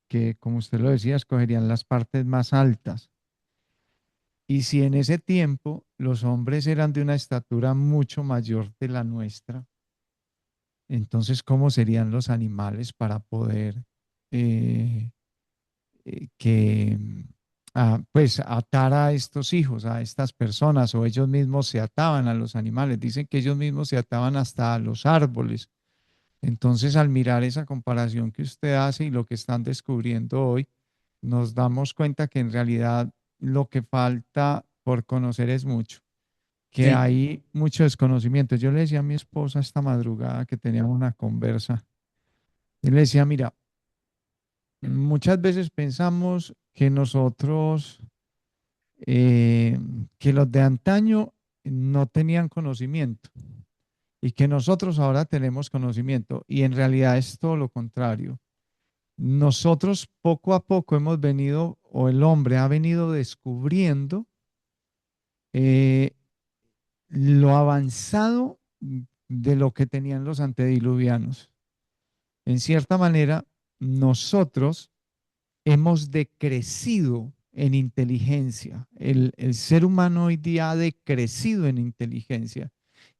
que, como usted lo decía, escogerían las partes más altas. Y si en ese tiempo los hombres eran de una estatura mucho mayor de la nuestra, entonces, ¿cómo serían los animales para poder eh, que pues atar a estos hijos, a estas personas, o ellos mismos se ataban a los animales? Dicen que ellos mismos se ataban hasta a los árboles. Entonces, al mirar esa comparación que usted hace y lo que están descubriendo hoy, nos damos cuenta que en realidad lo que falta por conocer es mucho, que Sí, hay mucho desconocimiento. Yo le decía a mi esposa esta madrugada que teníamos una conversa, y le decía, mira, muchas veces pensamos que nosotros, eh, que los de antaño no tenían conocimiento y que nosotros ahora tenemos conocimiento, y en realidad es todo lo contrario. Nosotros poco a poco hemos venido, o el hombre ha venido descubriendo eh, lo avanzado de lo que tenían los antediluvianos. En cierta manera, nosotros hemos decrecido en inteligencia. El ser humano hoy día ha decrecido en inteligencia.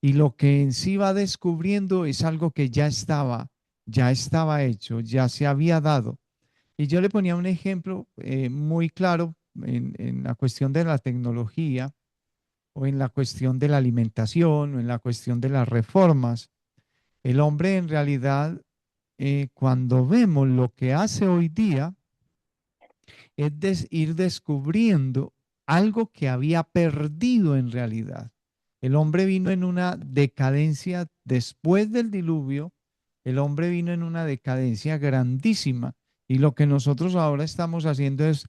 Y lo que en sí va descubriendo es algo que ya estaba hecho, ya se había dado. Y yo le ponía un ejemplo muy claro en la cuestión de la tecnología o en la cuestión de la alimentación o en la cuestión de las reformas. El hombre en realidad, cuando vemos lo que hace hoy día, es ir descubriendo algo que había perdido en realidad. El hombre vino en una decadencia después del diluvio, el hombre vino en una decadencia grandísima y lo que nosotros ahora estamos haciendo es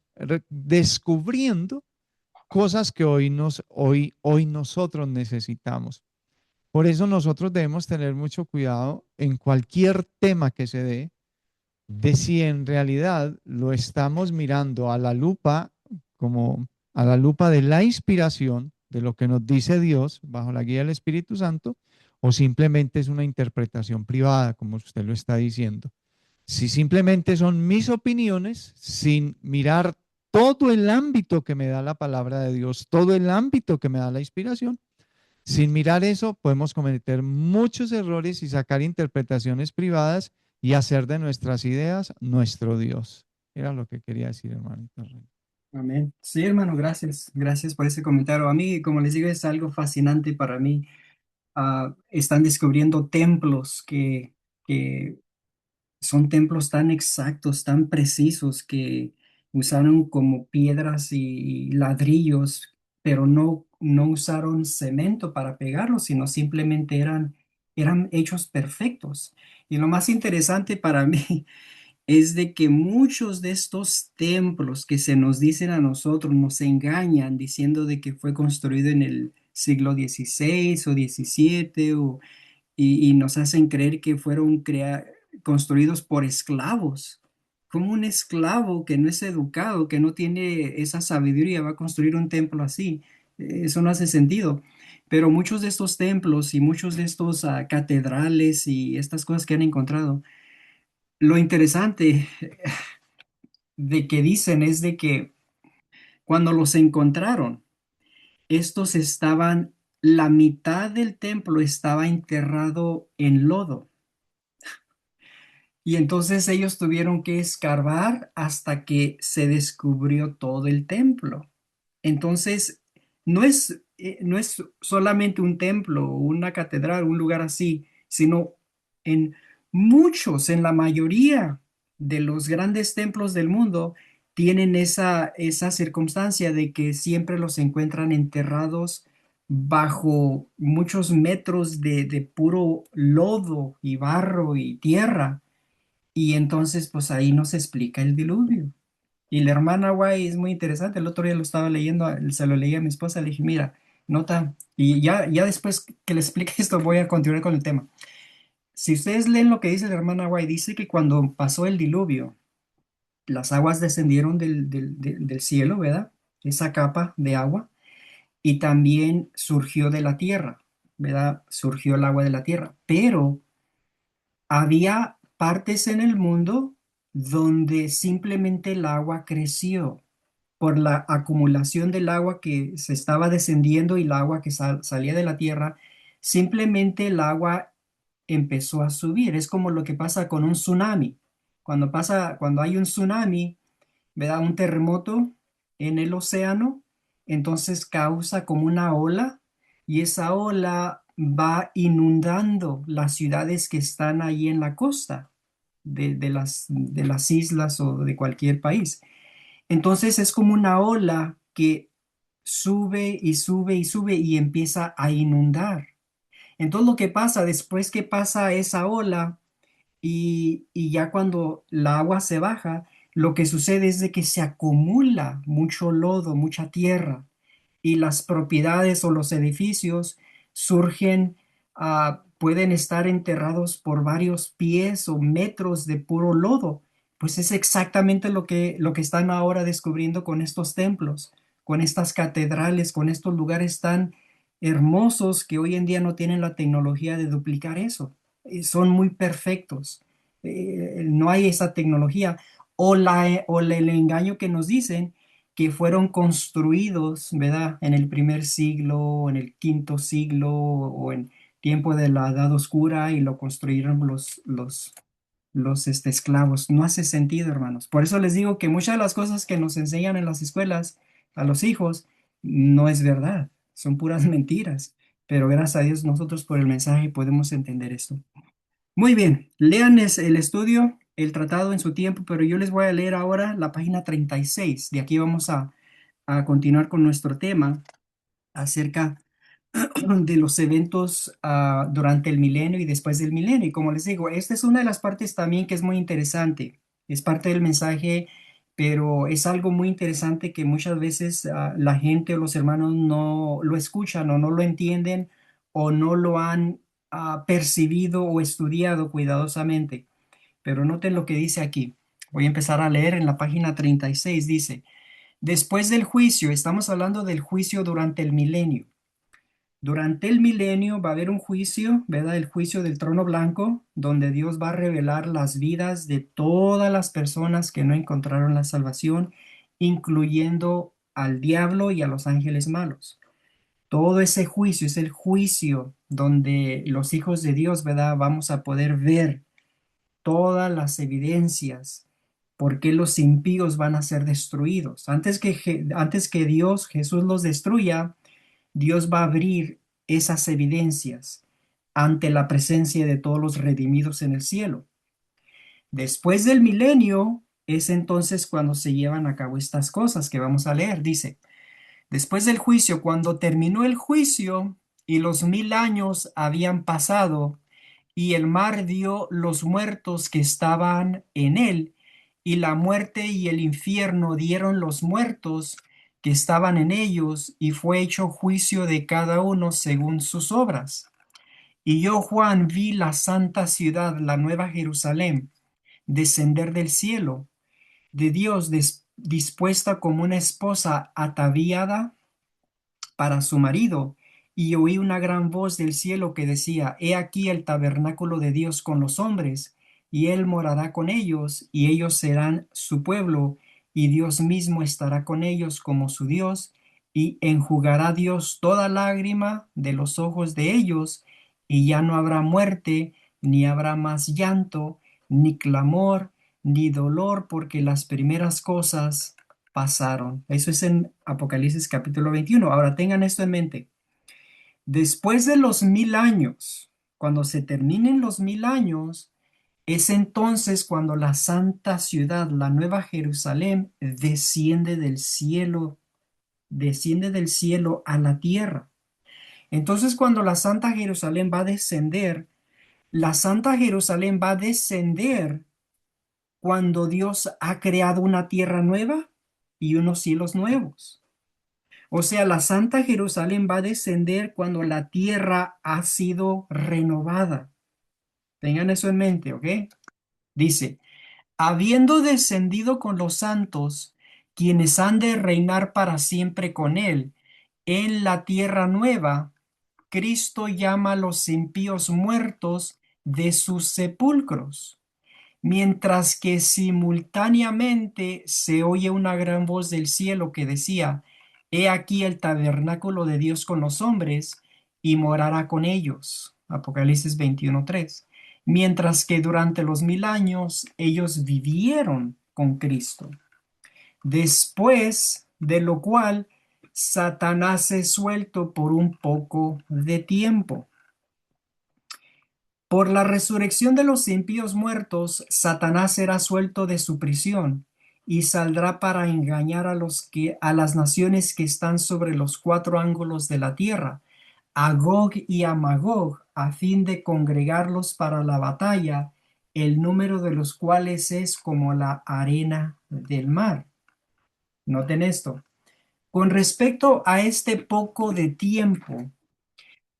descubriendo cosas que hoy nosotros necesitamos. Por eso nosotros debemos tener mucho cuidado en cualquier tema que se dé, de si en realidad lo estamos mirando a la lupa, como a la lupa de la inspiración, de lo que nos dice Dios bajo la guía del Espíritu Santo, o simplemente es una interpretación privada, como usted lo está diciendo. Si simplemente son mis opiniones, sin mirar todo el ámbito que me da la palabra de Dios, todo el ámbito que me da la inspiración, sin mirar eso, podemos cometer muchos errores y sacar interpretaciones privadas y hacer de nuestras ideas nuestro Dios. Era lo que quería decir, hermanito. amén. Sí, hermano, gracias. Gracias por ese comentario. A mí, como les digo, es algo fascinante para mí. Están descubriendo templos que son templos tan exactos, tan precisos, que usaron como piedras y ladrillos, pero no usaron cemento para pegarlos, sino simplemente eran hechos perfectos. Y lo más interesante para mí es de que muchos de estos templos que se nos dicen a nosotros nos engañan diciendo de que fue construido en el siglo XVI o XVII y nos hacen creer que fueron construidos por esclavos. Como un esclavo que no es educado, que no tiene esa sabiduría, va a construir un templo así? Eso no hace sentido. Pero muchos de estos templos y muchos de estos catedrales y estas cosas que han encontrado, lo interesante de que dicen es de que cuando los encontraron, estos estaban, la mitad del templo estaba enterrado en lodo. Y entonces ellos tuvieron que escarbar hasta que se descubrió todo el templo. Entonces, no es solamente un templo, una catedral, un lugar así, sino en muchos, en la mayoría de los grandes templos del mundo, tienen esa circunstancia de que siempre los encuentran enterrados bajo muchos metros de puro lodo y barro y tierra. Y entonces, pues ahí nos explica el diluvio. Y la hermana White es muy interesante. El otro día lo estaba leyendo, se lo leí a mi esposa, le dije, mira, nota, y ya después que le explique esto voy a continuar con el tema. Si ustedes leen lo que dice la hermana White, dice que cuando pasó el diluvio, las aguas descendieron del cielo, ¿verdad? Esa capa de agua, y también surgió de la tierra, ¿verdad? Surgió el agua de la tierra, pero había partes en el mundo donde simplemente el agua creció por la acumulación del agua que se estaba descendiendo y el agua que salía de la tierra, simplemente el agua empezó a subir. Es como lo que pasa con un tsunami. Cuando hay un tsunami, ¿verdad? Un terremoto en el océano, entonces causa como una ola y esa ola va inundando las ciudades que están ahí en la costa de las islas o de cualquier país. Entonces es como una ola que sube y sube y sube y empieza a inundar. Entonces lo que pasa después que pasa esa ola, y ya cuando la agua se baja, lo que sucede es de que se acumula mucho lodo, mucha tierra, y las propiedades o los edificios surgen, pueden estar enterrados por varios pies o metros de puro lodo. Pues es exactamente lo que están ahora descubriendo con estos templos, con estas catedrales, con estos lugares tan hermosos que hoy en día no tienen la tecnología de duplicar eso. Son muy perfectos. No hay esa tecnología. O el engaño que nos dicen que fueron construidos, ¿verdad? En el primer siglo, o en el quinto siglo, o en tiempo de la Edad Oscura, y lo construyeron los esclavos. No hace sentido, hermanos. Por eso les digo que muchas de las cosas que nos enseñan en las escuelas a los hijos no es verdad, son puras mentiras. Pero gracias a Dios nosotros por el mensaje podemos entender esto. Muy bien, lean el estudio, el tratado en su tiempo, pero yo les voy a leer ahora la página 36. De aquí vamos a continuar con nuestro tema acerca de los eventos durante el milenio y después del milenio. Y como les digo, esta es una de las partes también que es muy interesante. Es parte del mensaje, pero es algo muy interesante que muchas veces la gente o los hermanos no lo escuchan o no lo entienden o no lo han percibido o estudiado cuidadosamente. Pero noten lo que dice aquí. Voy a empezar a leer en la página 36. Dice, después del juicio, estamos hablando del juicio durante el milenio. Durante el milenio va a haber un juicio, ¿verdad? El juicio del trono blanco, donde Dios va a revelar las vidas de todas las personas que no encontraron la salvación, incluyendo al diablo y a los ángeles malos. Todo ese juicio es el juicio donde los hijos de Dios, ¿verdad? Vamos a poder ver todas las evidencias por qué los impíos van a ser destruidos. Antes que Dios, Jesús los destruya, Dios va a abrir esas evidencias ante la presencia de todos los redimidos en el cielo. Después del milenio es entonces cuando se llevan a cabo estas cosas que vamos a leer. Dice, después del juicio, cuando terminó el juicio y los 1000 años habían pasado, y el mar dio los muertos que estaban en él, y la muerte y el infierno dieron los muertos que estaban en ellos, y fue hecho juicio de cada uno según sus obras. Y yo, Juan, vi la santa ciudad, la nueva Jerusalén, descender del cielo, de Dios, dispuesta como una esposa ataviada para su marido, y oí una gran voz del cielo que decía, He aquí el tabernáculo de Dios con los hombres, y él morará con ellos, y ellos serán su pueblo, y Dios mismo estará con ellos como su Dios, y enjugará Dios toda lágrima de los ojos de ellos, y ya no habrá muerte, ni habrá más llanto, ni clamor, ni dolor, porque las primeras cosas pasaron. Eso es en Apocalipsis capítulo 21. Ahora tengan esto en mente. Después de los 1000 años, cuando se terminen los 1000 años, es entonces cuando la santa ciudad, la nueva Jerusalén, desciende del cielo a la tierra. Entonces, cuando la santa Jerusalén va a descender, la santa Jerusalén va a descender cuando Dios ha creado una tierra nueva y unos cielos nuevos. O sea, la Santa Jerusalén va a descender cuando la tierra ha sido renovada. Tengan eso en mente, ¿ok? Dice, habiendo descendido con los santos, quienes han de reinar para siempre con él, en la tierra nueva, Cristo llama a los impíos muertos de sus sepulcros, mientras que simultáneamente se oye una gran voz del cielo que decía, He aquí el tabernáculo de Dios con los hombres, y morará con ellos. Apocalipsis 21:3. Mientras que durante los 1000 años ellos vivieron con Cristo. Después de lo cual Satanás es suelto por un poco de tiempo. Por la resurrección de los impíos muertos, Satanás será suelto de su prisión y saldrá para engañar a las naciones que están sobre los cuatro ángulos de la tierra, a Gog y a Magog, a fin de congregarlos para la batalla, el número de los cuales es como la arena del mar. Noten esto. Con respecto a este poco de tiempo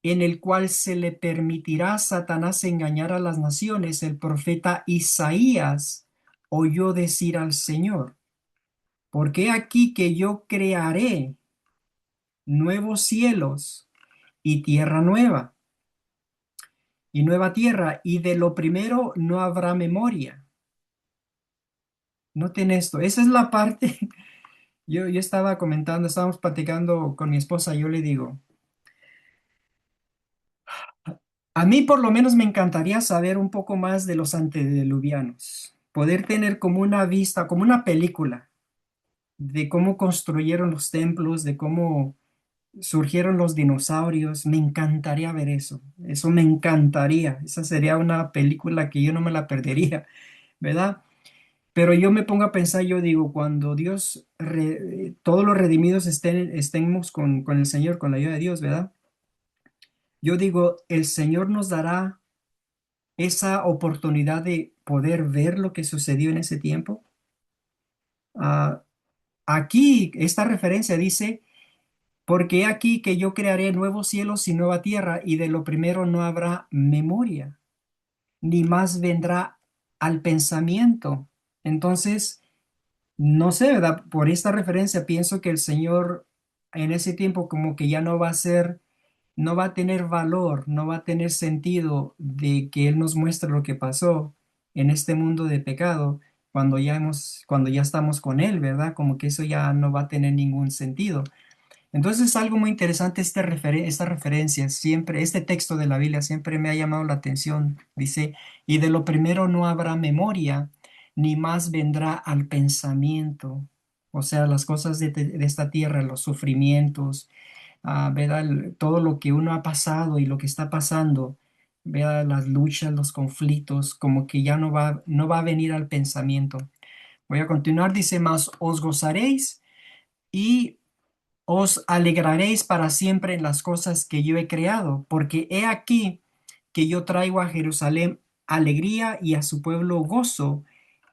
en el cual se le permitirá a Satanás engañar a las naciones, el profeta Isaías oyó decir al Señor, porque aquí que yo crearé nuevos cielos y tierra nueva, y nueva tierra, y de lo primero no habrá memoria. Noten esto, esa es la parte, yo estaba comentando, estábamos platicando con mi esposa, yo le digo, a mí por lo menos me encantaría saber un poco más de los antediluvianos, poder tener como una vista, como una película de cómo construyeron los templos, de cómo surgieron los dinosaurios. Me encantaría ver eso, eso me encantaría. Esa sería una película que yo no me la perdería, ¿verdad? Pero yo me pongo a pensar, yo digo, cuando Dios, todos los redimidos estemos con el Señor, con la ayuda de Dios, ¿verdad? Yo digo, el Señor nos dará esa oportunidad de poder ver lo que sucedió en ese tiempo. Ah, aquí, esta referencia dice, porque he aquí que yo crearé nuevos cielos y nueva tierra, y de lo primero no habrá memoria, ni más vendrá al pensamiento. Entonces, no sé, ¿verdad? Por esta referencia pienso que el Señor en ese tiempo como que ya no va a ser, no va a tener valor, no va a tener sentido de que Él nos muestre lo que pasó en este mundo de pecado cuando ya estamos con Él, ¿verdad? Como que eso ya no va a tener ningún sentido. Entonces es algo muy interesante esta referencia, siempre, este texto de la Biblia siempre me ha llamado la atención. Dice, y de lo primero no habrá memoria, ni más vendrá al pensamiento. O sea, las cosas de esta tierra, los sufrimientos, ¿verdad? Todo lo que uno ha pasado y lo que está pasando, ¿verdad? Las luchas, los conflictos, como que ya no va a venir al pensamiento. Voy a continuar, dice más, os gozaréis y os alegraréis para siempre en las cosas que yo he creado, porque he aquí que yo traigo a Jerusalén alegría y a su pueblo gozo,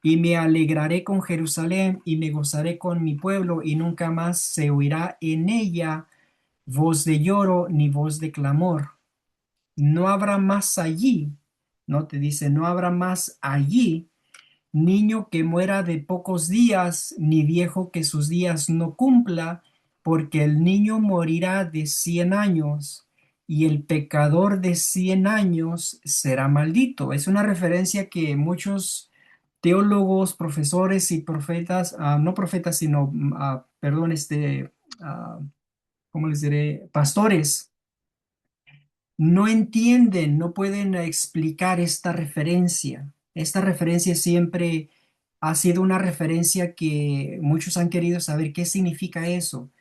y me alegraré con Jerusalén y me gozaré con mi pueblo, y nunca más se oirá en ella voz de lloro ni voz de clamor. no habrá más allí, ¿no? Te dice, no habrá más allí niño que muera de pocos días, ni viejo que sus días no cumpla, porque el niño morirá de 100 años y el pecador de 100 años será maldito. Es una referencia que muchos teólogos, profesores y profetas, no profetas, sino, perdón, ¿cómo les diré? Pastores no entienden, no pueden explicar esta referencia. Esta referencia siempre ha sido una referencia que muchos han querido saber qué significa eso,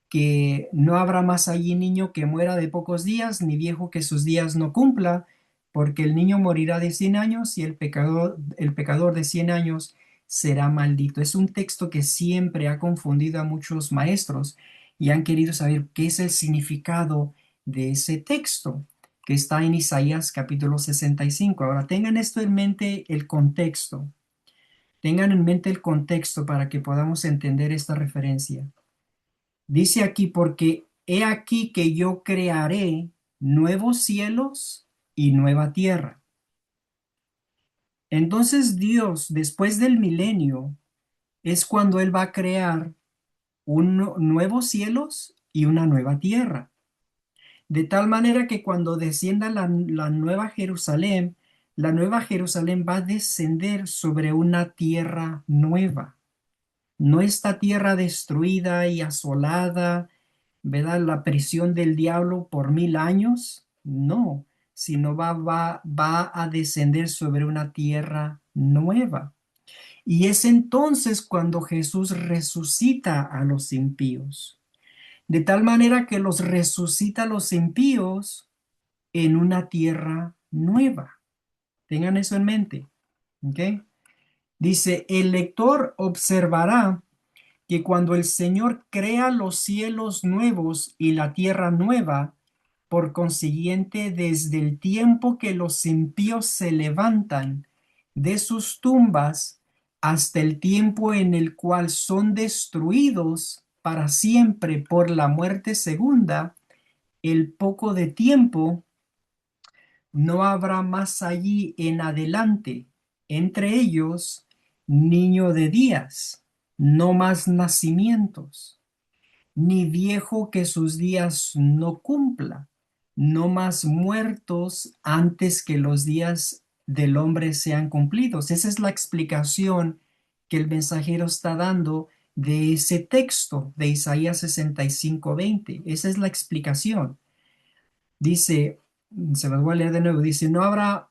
que no habrá más allí niño que muera de pocos días, ni viejo que sus días no cumpla, porque el niño morirá de 100 años y el pecador de 100 años será maldito. Es un texto que siempre ha confundido a muchos maestros y han querido saber qué es el significado de ese texto que está en Isaías capítulo 65. Ahora tengan esto en mente, el contexto. Tengan en mente el contexto para que podamos entender esta referencia. Dice aquí, porque he aquí que yo crearé nuevos cielos y nueva tierra. Entonces Dios, después del milenio, es cuando Él va a crear nuevos cielos y una nueva tierra. De tal manera que cuando descienda la nueva Jerusalén va a descender sobre una tierra nueva. No esta tierra destruida y asolada, ¿verdad? La prisión del diablo por 1000 años. No, sino va a descender sobre una tierra nueva. Y es entonces cuando Jesús resucita a los impíos. De tal manera que los resucita a los impíos en una tierra nueva. Tengan eso en mente. ¿Ok? Dice, el lector observará que cuando el Señor crea los cielos nuevos y la tierra nueva, por consiguiente, desde el tiempo que los impíos se levantan de sus tumbas hasta el tiempo en el cual son destruidos para siempre por la muerte segunda, el poco de tiempo no habrá más allí en adelante, entre ellos, niño de días, no más nacimientos, ni viejo que sus días no cumpla, no más muertos antes que los días del hombre sean cumplidos. Esa es la explicación que el mensajero está dando de ese texto de Isaías 65:20. Esa es la explicación. Dice, se los voy a leer de nuevo, dice, no habrá,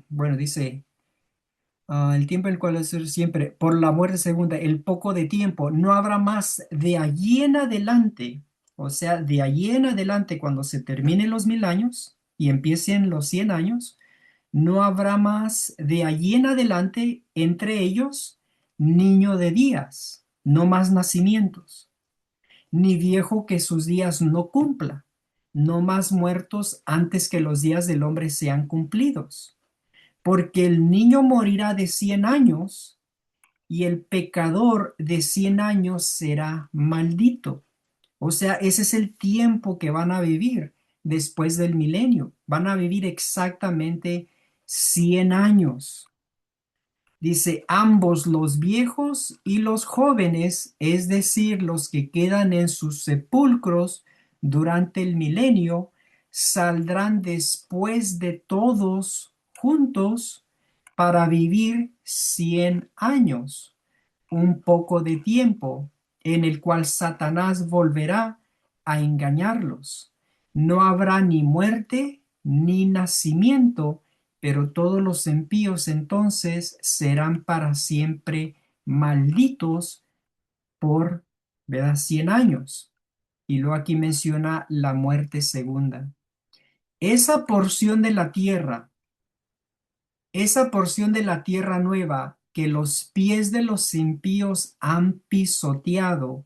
bueno, dice, el tiempo en el cual es siempre, por la muerte segunda, el poco de tiempo, no habrá más de allí en adelante, o sea, de allí en adelante, cuando se terminen los 1000 años y empiecen los 100 años, no habrá más de allí en adelante entre ellos niño de días, no más nacimientos ni viejo que sus días no cumpla, no más muertos antes que los días del hombre sean cumplidos. Porque el niño morirá de 100 años y el pecador de 100 años será maldito. O sea, ese es el tiempo que van a vivir después del milenio. Van a vivir exactamente 100 años. Dice, ambos los viejos y los jóvenes, es decir, los que quedan en sus sepulcros durante el milenio, saldrán después de todos juntos para vivir 100 años, un poco de tiempo en el cual Satanás volverá a engañarlos. No habrá ni muerte ni nacimiento, pero todos los impíos entonces serán para siempre malditos por, ¿verdad? 100 años. Y luego aquí menciona la muerte segunda. Esa porción de la tierra, esa porción de la tierra nueva que los pies de los impíos han pisoteado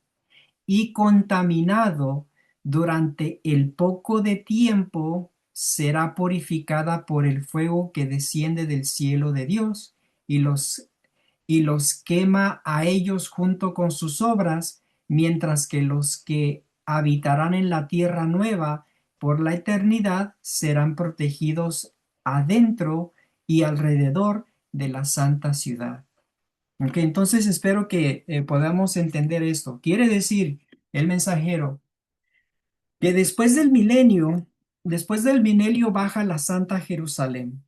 y contaminado durante el poco de tiempo, será purificada por el fuego que desciende del cielo de Dios y los quema a ellos junto con sus obras, mientras que los que habitarán en la tierra nueva por la eternidad serán protegidos adentro y alrededor de la santa ciudad. Ok, entonces espero que podamos entender esto. Quiere decir el mensajero que después del milenio baja la Santa Jerusalén.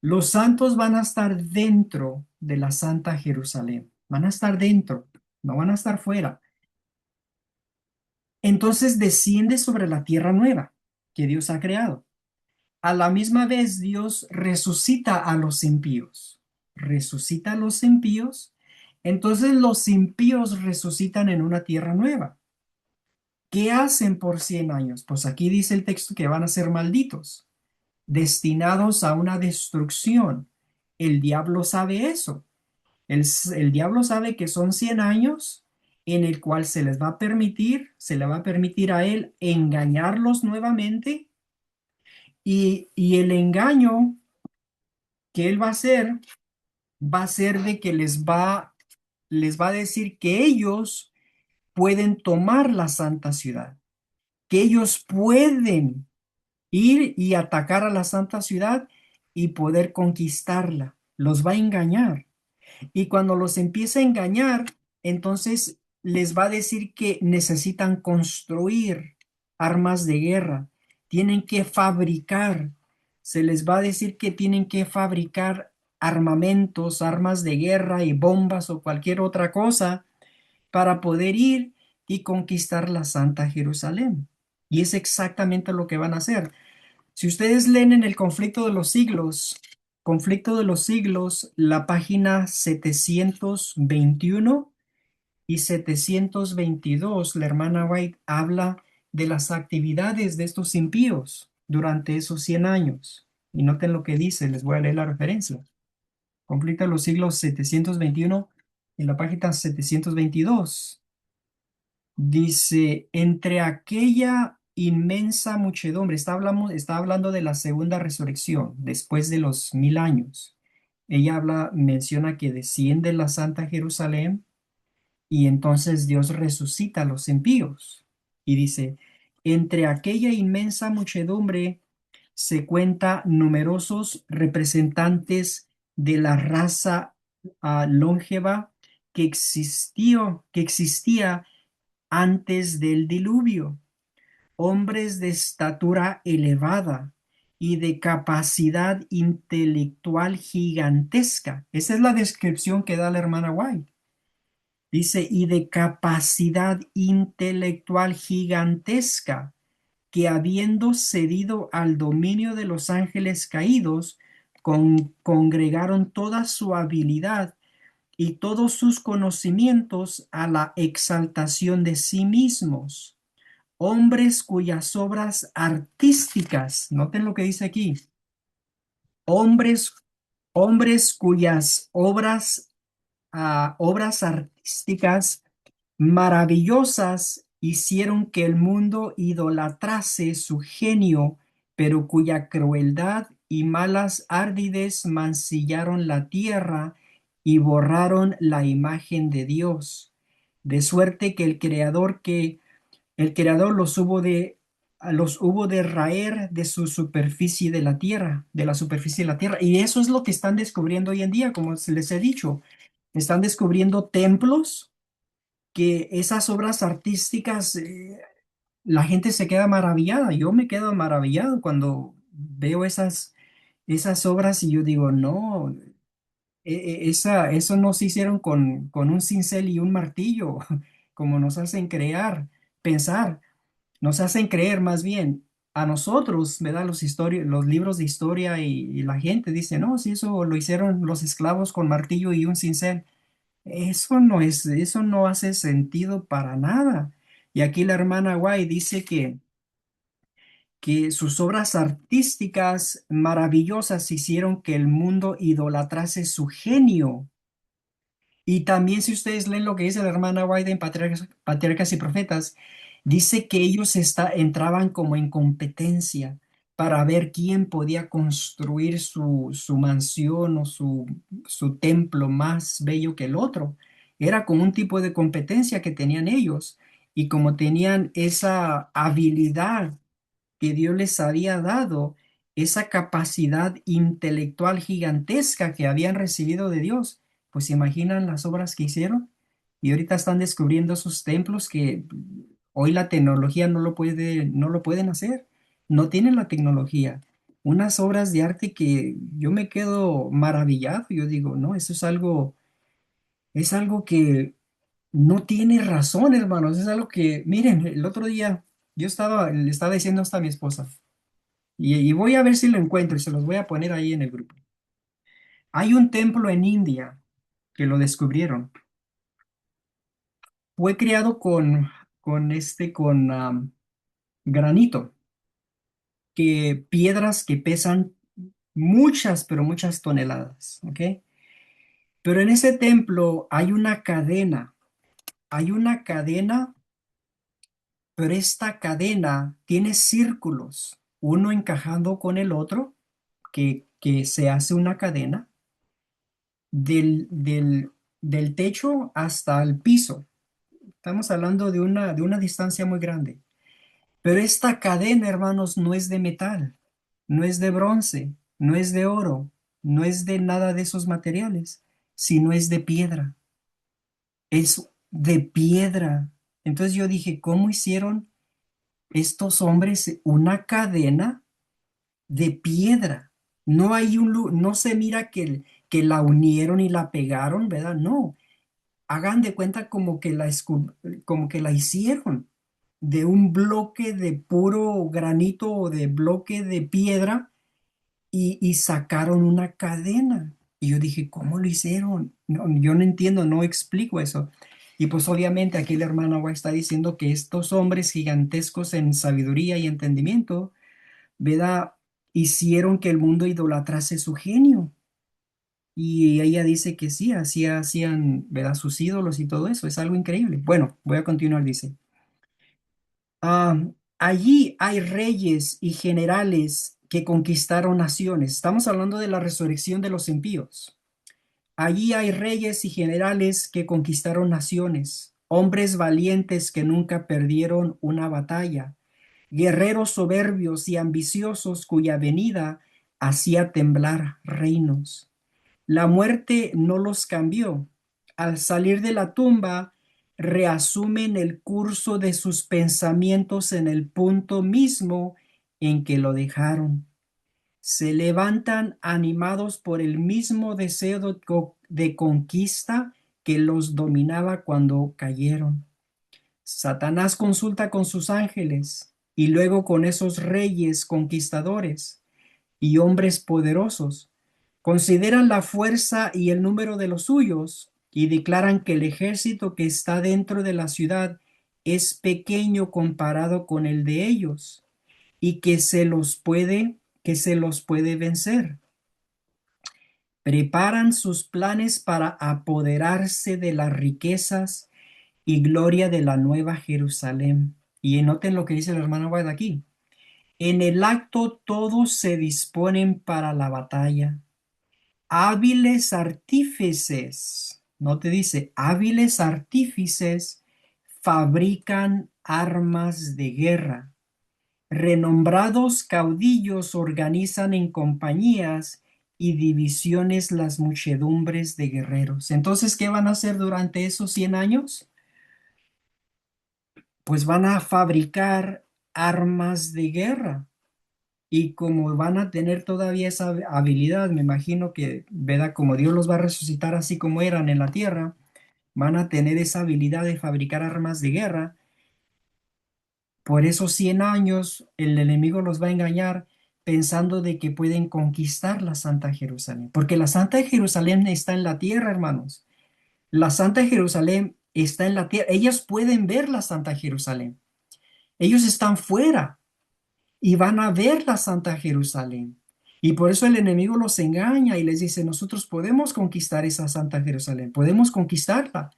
Los santos van a estar dentro de la Santa Jerusalén. Van a estar dentro, no van a estar fuera. Entonces desciende sobre la tierra nueva que Dios ha creado. A la misma vez Dios resucita a los impíos. Resucita a los impíos. Entonces los impíos resucitan en una tierra nueva. ¿Qué hacen por 100 años? Pues aquí dice el texto que van a ser malditos, destinados a una destrucción. El diablo sabe eso. El diablo sabe que son 100 años en el cual se le va a permitir a él engañarlos nuevamente y el engaño que él va a ser de que les va a decir que ellos pueden tomar la santa ciudad, que ellos pueden ir y atacar a la santa ciudad y poder conquistarla. Los va a engañar. Y cuando los empieza a engañar, entonces les va a decir que necesitan construir armas de guerra, tienen que fabricar, se les va a decir que tienen que fabricar armamentos, armas de guerra y bombas o cualquier otra cosa para poder ir y conquistar la Santa Jerusalén. Y es exactamente lo que van a hacer. Si ustedes leen en el Conflicto de los Siglos, la página 721 y 722, la hermana White habla de las actividades de estos impíos durante esos 100 años. Y noten lo que dice, les voy a leer la referencia. Conflicto de los Siglos 721 en la página 722. Dice, entre aquella inmensa muchedumbre, está hablando de la segunda resurrección, después de los 1000 años. Ella menciona que desciende la Santa Jerusalén y entonces Dios resucita a los impíos. Y dice, entre aquella inmensa muchedumbre se cuenta numerosos representantes de la raza longeva que existía antes del diluvio, hombres de estatura elevada y de capacidad intelectual gigantesca. Esa es la descripción que da la hermana White. Dice, y de capacidad intelectual gigantesca, que habiendo cedido al dominio de los ángeles caídos, congregaron toda su habilidad y todos sus conocimientos a la exaltación de sí mismos, hombres cuyas obras artísticas, noten lo que dice aquí, hombres, hombres cuyas obras artísticas maravillosas hicieron que el mundo idolatrase su genio, pero cuya crueldad y malas ardides mancillaron la tierra y borraron la imagen de Dios. De suerte que el Creador los hubo de raer de su superficie de la tierra, de la superficie de la tierra. Y eso es lo que están descubriendo hoy en día, como se les he dicho. Están descubriendo templos que esas obras artísticas, la gente se queda maravillada. Yo me quedo maravillado cuando veo esas obras y yo digo, no, eso no se hicieron con un cincel y un martillo, como nos hacen pensar, nos hacen creer más bien. A nosotros, ¿verdad? Los libros de historia y la gente dice, no, si eso lo hicieron los esclavos con martillo y un cincel. Eso no hace sentido para nada. Y aquí la hermana White dice que sus obras artísticas maravillosas hicieron que el mundo idolatrase su genio. Y también si ustedes leen lo que dice la hermana White en Patriarcas y Profetas, dice que ellos entraban como en competencia para ver quién podía construir su mansión o su templo más bello que el otro. Era como un tipo de competencia que tenían ellos. Y como tenían esa habilidad que Dios les había dado, esa capacidad intelectual gigantesca que habían recibido de Dios, pues se imaginan las obras que hicieron. Y ahorita están descubriendo esos templos que hoy la tecnología no lo pueden hacer. No tienen la tecnología. Unas obras de arte que yo me quedo maravillado. Yo digo, no, eso es algo que no tiene razón, hermanos. Es algo que, miren, el otro día le estaba diciendo hasta a mi esposa, y voy a ver si lo encuentro y se los voy a poner ahí en el grupo. Hay un templo en India que lo descubrieron. Fue creado con granito, que piedras que pesan muchas, pero muchas toneladas, ¿ok? Pero en ese templo hay una cadena, pero esta cadena tiene círculos, uno encajando con el otro, que se hace una cadena del techo hasta el piso. Estamos hablando de una distancia muy grande. Pero esta cadena, hermanos, no es de metal, no es de bronce, no es de oro, no es de nada de esos materiales, sino es de piedra. Es de piedra. Entonces yo dije, ¿cómo hicieron estos hombres una cadena de piedra? No hay no se mira que la unieron y la pegaron, ¿verdad? No, hagan de cuenta como que la hicieron de un bloque de puro granito o de bloque de piedra, y sacaron una cadena. Y yo dije, ¿cómo lo hicieron? No, yo no entiendo, no explico eso. Y pues obviamente aquí la hermana White está diciendo que estos hombres gigantescos en sabiduría y entendimiento, ¿verdad? Hicieron que el mundo idolatrase su genio. Y ella dice que sí, así hacían, ¿verdad? Sus ídolos y todo eso. Es algo increíble. Bueno, voy a continuar, dice. Ah, allí hay reyes y generales que conquistaron naciones. Estamos hablando de la resurrección de los impíos. Allí hay reyes y generales que conquistaron naciones, hombres valientes que nunca perdieron una batalla, guerreros soberbios y ambiciosos cuya venida hacía temblar reinos. La muerte no los cambió. Al salir de la tumba, reasumen el curso de sus pensamientos en el punto mismo en que lo dejaron. Se levantan animados por el mismo deseo de conquista que los dominaba cuando cayeron. Satanás consulta con sus ángeles y luego con esos reyes conquistadores y hombres poderosos. Consideran la fuerza y el número de los suyos y declaran que el ejército que está dentro de la ciudad es pequeño comparado con el de ellos, y que se los puede vencer. Preparan sus planes para apoderarse de las riquezas y gloria de la nueva Jerusalén. Y noten lo que dice el hermano White aquí. En el acto todos se disponen para la batalla. Hábiles artífices, no te dice, hábiles artífices fabrican armas de guerra. Renombrados caudillos organizan en compañías y divisiones las muchedumbres de guerreros. Entonces, ¿qué van a hacer durante esos 100 años? Pues van a fabricar armas de guerra. Y como van a tener todavía esa habilidad, me imagino que, ¿verdad? Como Dios los va a resucitar así como eran en la tierra, van a tener esa habilidad de fabricar armas de guerra. Por esos 100 años, el enemigo los va a engañar pensando de que pueden conquistar la Santa Jerusalén. Porque la Santa Jerusalén está en la tierra, hermanos. La Santa Jerusalén está en la tierra. Ellos pueden ver la Santa Jerusalén. Ellos están fuera y van a ver la Santa Jerusalén. Y por eso el enemigo los engaña y les dice, nosotros podemos conquistar esa Santa Jerusalén, podemos conquistarla,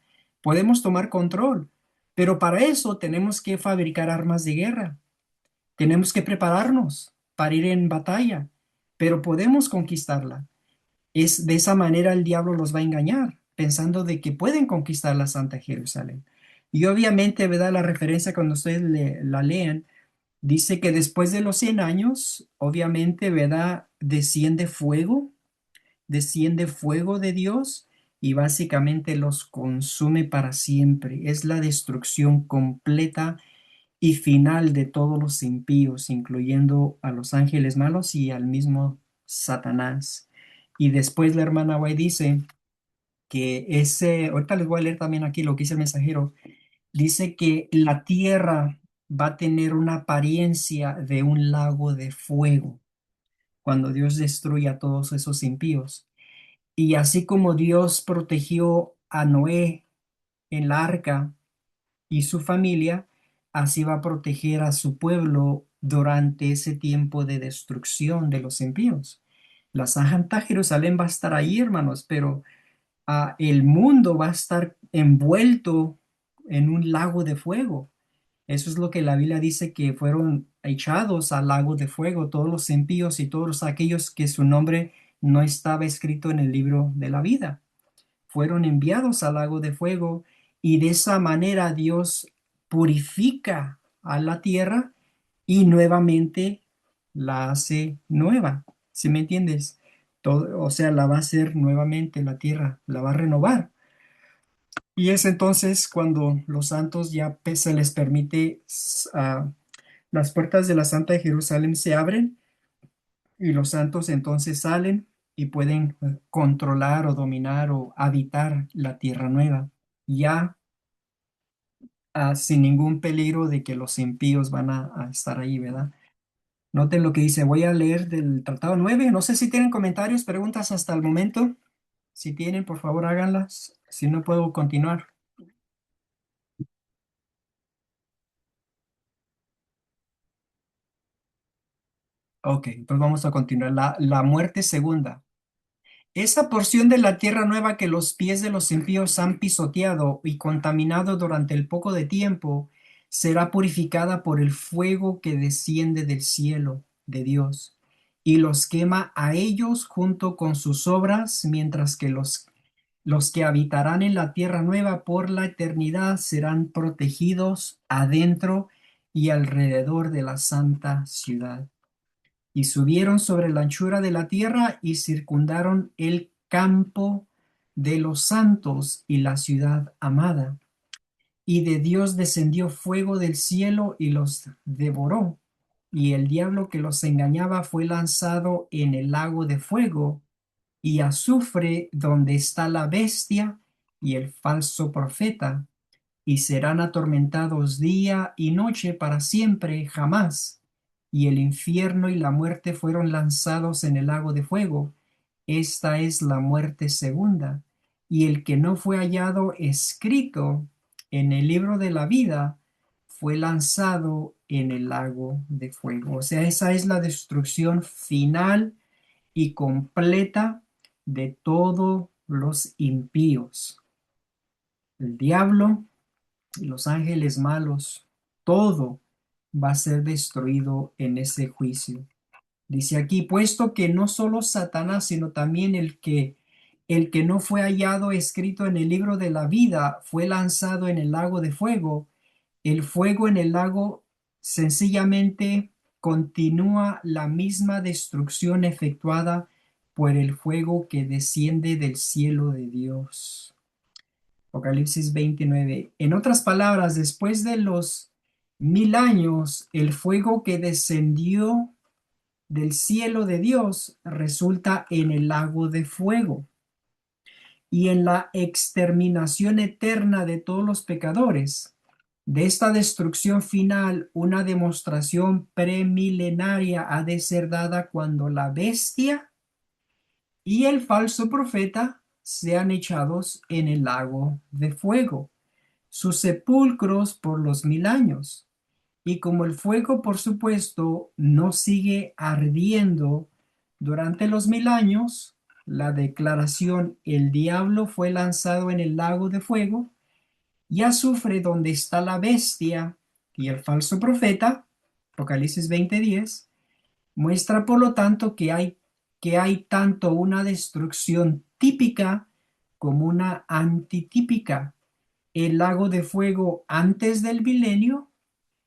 podemos tomar control, pero para eso tenemos que fabricar armas de guerra, tenemos que prepararnos para ir en batalla, pero podemos conquistarla. Es de esa manera el diablo los va a engañar, pensando de que pueden conquistar la Santa Jerusalén. Y obviamente, ¿verdad? La referencia cuando ustedes la lean, Dice que después de los 100 años, obviamente, ¿verdad? Desciende fuego de Dios y básicamente los consume para siempre. Es la destrucción completa y final de todos los impíos, incluyendo a los ángeles malos y al mismo Satanás. Y después la hermana White dice que ahorita les voy a leer también aquí lo que dice el mensajero, dice que la tierra va a tener una apariencia de un lago de fuego cuando Dios destruya a todos esos impíos. Y así como Dios protegió a Noé en la arca y su familia, así va a proteger a su pueblo durante ese tiempo de destrucción de los impíos. La Santa Jerusalén va a estar ahí, hermanos, pero el mundo va a estar envuelto en un lago de fuego. Eso es lo que la Biblia dice que fueron echados al lago de fuego, todos los impíos y todos aquellos que su nombre no estaba escrito en el libro de la vida. Fueron enviados al lago de fuego y de esa manera Dios purifica a la tierra y nuevamente la hace nueva. ¿Sí me entiendes? Todo, o sea, la va a hacer nuevamente la tierra, la va a renovar. Y es entonces cuando los santos ya se les permite, las puertas de la Santa de Jerusalén se abren y los santos entonces salen y pueden controlar o dominar o habitar la tierra nueva, ya sin ningún peligro de que los impíos van a estar ahí, ¿verdad? Noten lo que dice, voy a leer del Tratado 9. No sé si tienen comentarios, preguntas hasta el momento. Si tienen, por favor, háganlas. Si no, puedo continuar. Ok, entonces vamos a continuar. La muerte segunda. Esa porción de la tierra nueva que los pies de los impíos han pisoteado y contaminado durante el poco de tiempo, será purificada por el fuego que desciende del cielo de Dios y los quema a ellos junto con sus obras, mientras que los que habitarán en la tierra nueva por la eternidad serán protegidos adentro y alrededor de la santa ciudad. Y subieron sobre la anchura de la tierra y circundaron el campo de los santos y la ciudad amada. Y de Dios descendió fuego del cielo y los devoró. Y el diablo que los engañaba fue lanzado en el lago de fuego y azufre, donde está la bestia y el falso profeta, y serán atormentados día y noche para siempre, jamás. Y el infierno y la muerte fueron lanzados en el lago de fuego. Esta es la muerte segunda. Y el que no fue hallado escrito en el libro de la vida fue lanzado en el lago de fuego. O sea, esa es la destrucción final y completa de todos los impíos. El diablo y los ángeles malos, todo va a ser destruido en ese juicio. Dice aquí, puesto que no solo Satanás, sino también el que no fue hallado escrito en el libro de la vida fue lanzado en el lago de fuego. El fuego en el lago sencillamente continúa la misma destrucción efectuada por el fuego que desciende del cielo de Dios. Apocalipsis 29. En otras palabras, después de los 1000 años, el fuego que descendió del cielo de Dios resulta en el lago de fuego y en la exterminación eterna de todos los pecadores. De esta destrucción final, una demostración premilenaria ha de ser dada cuando la bestia y el falso profeta sean echados en el lago de fuego, sus sepulcros por los 1000 años. Y como el fuego, por supuesto, no sigue ardiendo durante los 1000 años, la declaración el diablo fue lanzado en el lago de fuego y azufre donde está la bestia y el falso profeta, Apocalipsis 20:10, muestra por lo tanto que hay tanto una destrucción típica como una antitípica. El lago de fuego antes del milenio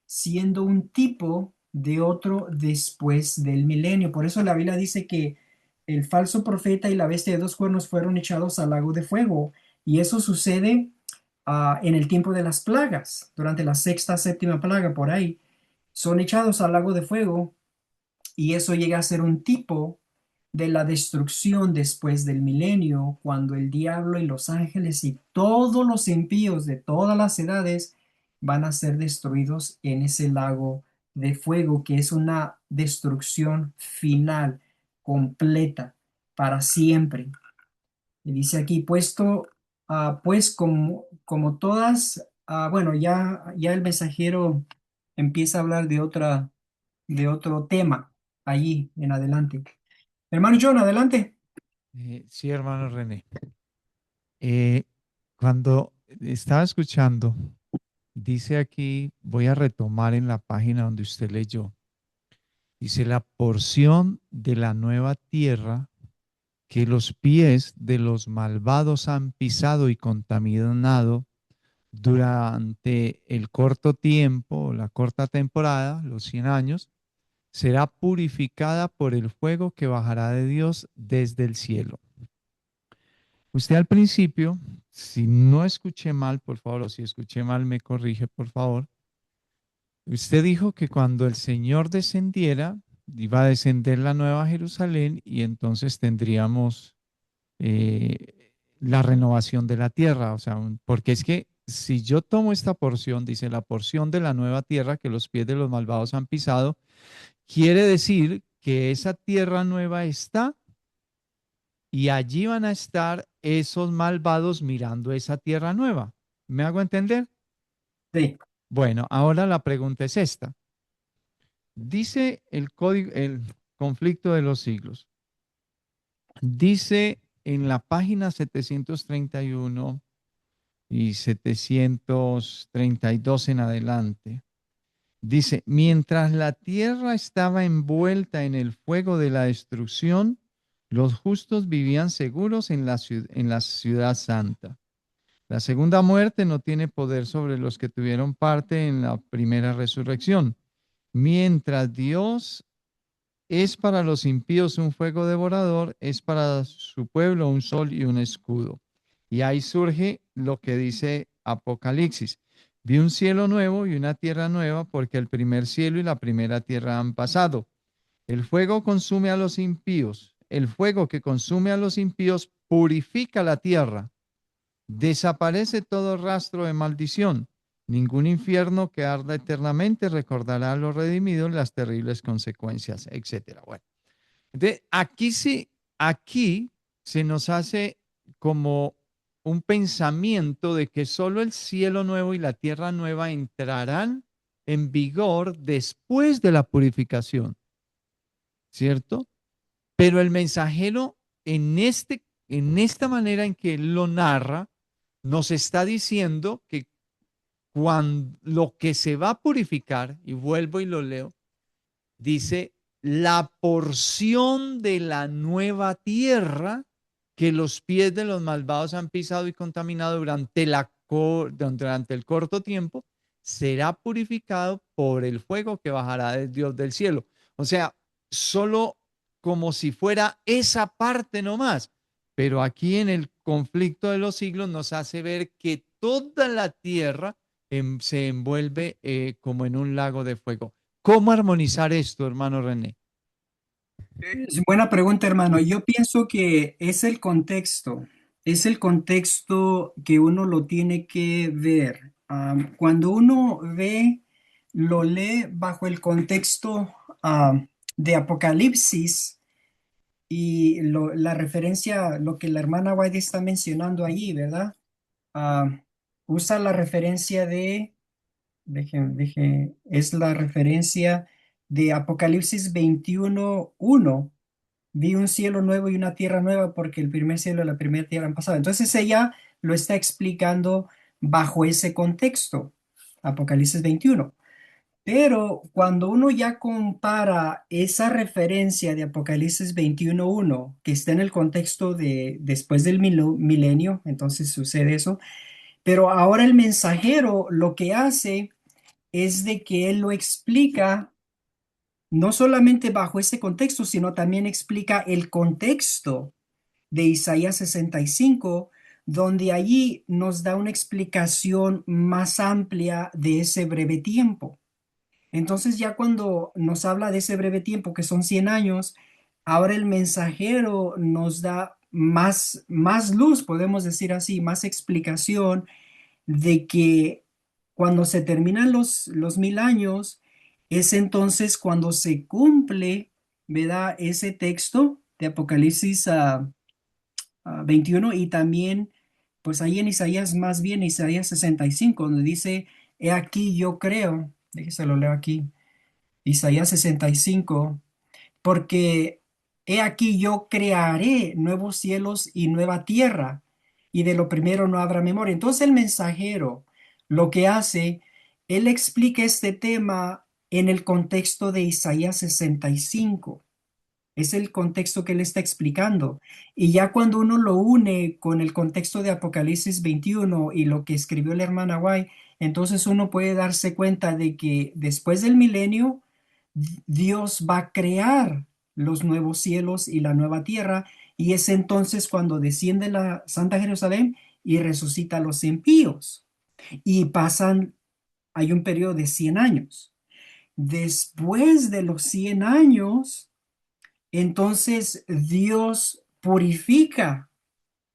siendo un tipo de otro después del milenio. Por eso la Biblia dice que el falso profeta y la bestia de dos cuernos fueron echados al lago de fuego. Y eso sucede en el tiempo de las plagas, durante la sexta, séptima plaga, por ahí. Son echados al lago de fuego y eso llega a ser un tipo de la destrucción después del milenio, cuando el diablo y los ángeles y todos los impíos de todas las edades van a ser destruidos en ese lago de fuego, que es una destrucción final, completa, para siempre. Y dice aquí, puesto, pues como todas, bueno, ya el mensajero empieza a hablar de otro tema allí en adelante. Hermano John, adelante. Sí, hermano René. Eh, Cuando estaba escuchando, dice aquí, voy a retomar en la página donde usted leyó, dice la porción de la nueva tierra que los pies de los malvados han pisado y contaminado durante el corto tiempo, la corta temporada, los 100 años, será purificada por el fuego que bajará de Dios desde el cielo. Usted al principio, si no escuché mal, por favor, o si escuché mal, me corrige, por favor. Usted dijo que cuando el Señor descendiera, iba a descender la Nueva Jerusalén y entonces tendríamos la renovación de la tierra. O sea, porque es que si yo tomo esta porción, dice la porción de la nueva tierra que los pies de los malvados han pisado, quiere decir que esa tierra nueva está y allí van a estar esos malvados mirando esa tierra nueva. ¿Me hago entender? Sí, Bueno, ahora la pregunta es esta. Dice el código, el conflicto de los siglos. Dice en la página 731 y 732 en adelante. Dice, mientras la tierra estaba envuelta en el fuego de la destrucción, los justos vivían seguros en en la ciudad santa. La segunda muerte no tiene poder sobre los que tuvieron parte en la primera resurrección. Mientras Dios es para los impíos un fuego devorador, es para su pueblo un sol y un escudo. Y ahí surge lo que dice Apocalipsis. Vi un cielo nuevo y una tierra nueva porque el primer cielo y la primera tierra han pasado. El fuego consume a los impíos. El fuego que consume a los impíos purifica la tierra. Desaparece todo rastro de maldición. Ningún infierno que arda eternamente recordará a los redimidos las terribles consecuencias, etcétera. Bueno, entonces aquí sí, aquí se nos hace como un pensamiento de que solo el cielo nuevo y la tierra nueva entrarán en vigor después de la purificación, ¿cierto? Pero el mensajero en esta manera en que él lo narra, nos está diciendo que cuando lo que se va a purificar, y vuelvo y lo leo, dice la porción de la nueva tierra que los pies de los malvados han pisado y contaminado durante el corto tiempo, será purificado por el fuego que bajará de Dios del cielo. O sea, solo como si fuera esa parte nomás. Pero aquí en el conflicto de los siglos nos hace ver que toda la tierra se envuelve como en un lago de fuego. ¿Cómo armonizar esto, hermano René? es buena pregunta, hermano. Yo pienso que es el contexto que uno lo tiene que ver. Cuando uno lo lee bajo el contexto de Apocalipsis y la referencia, lo que la hermana White está mencionando allí, ¿verdad? Ah, Usa la referencia es la referencia de Apocalipsis 21:1. Vi un cielo nuevo y una tierra nueva porque el primer cielo y la primera tierra han pasado. Entonces ella lo está explicando bajo ese contexto, Apocalipsis 21. Pero cuando uno ya compara esa referencia de Apocalipsis 21:1, que está en el contexto de después del milenio, entonces sucede eso. Pero ahora el mensajero lo que hace es de que él lo explica no solamente bajo ese contexto, sino también explica el contexto de Isaías 65, donde allí nos da una explicación más amplia de ese breve tiempo. Entonces ya cuando nos habla de ese breve tiempo, que son 100 años, ahora el mensajero nos da más luz, podemos decir así, más explicación de que cuando se terminan los 1000 años, es entonces cuando se cumple, ¿verdad? Ese texto de Apocalipsis 21 y también, pues ahí en Isaías, más bien Isaías 65, donde dice, he aquí yo creo, déjese lo leo aquí, Isaías 65, porque he aquí yo crearé nuevos cielos y nueva tierra, y de lo primero no habrá memoria. Entonces el mensajero lo que hace, él explica este tema en el contexto de Isaías 65. Es el contexto que él está explicando. Y ya cuando uno lo une con el contexto de Apocalipsis 21 y lo que escribió la hermana White, entonces uno puede darse cuenta de que después del milenio, Dios va a crear los nuevos cielos y la nueva tierra, y es entonces cuando desciende la Santa Jerusalén y resucita a los impíos. Y pasan, hay un periodo de 100 años. Después de los 100 años, entonces Dios purifica,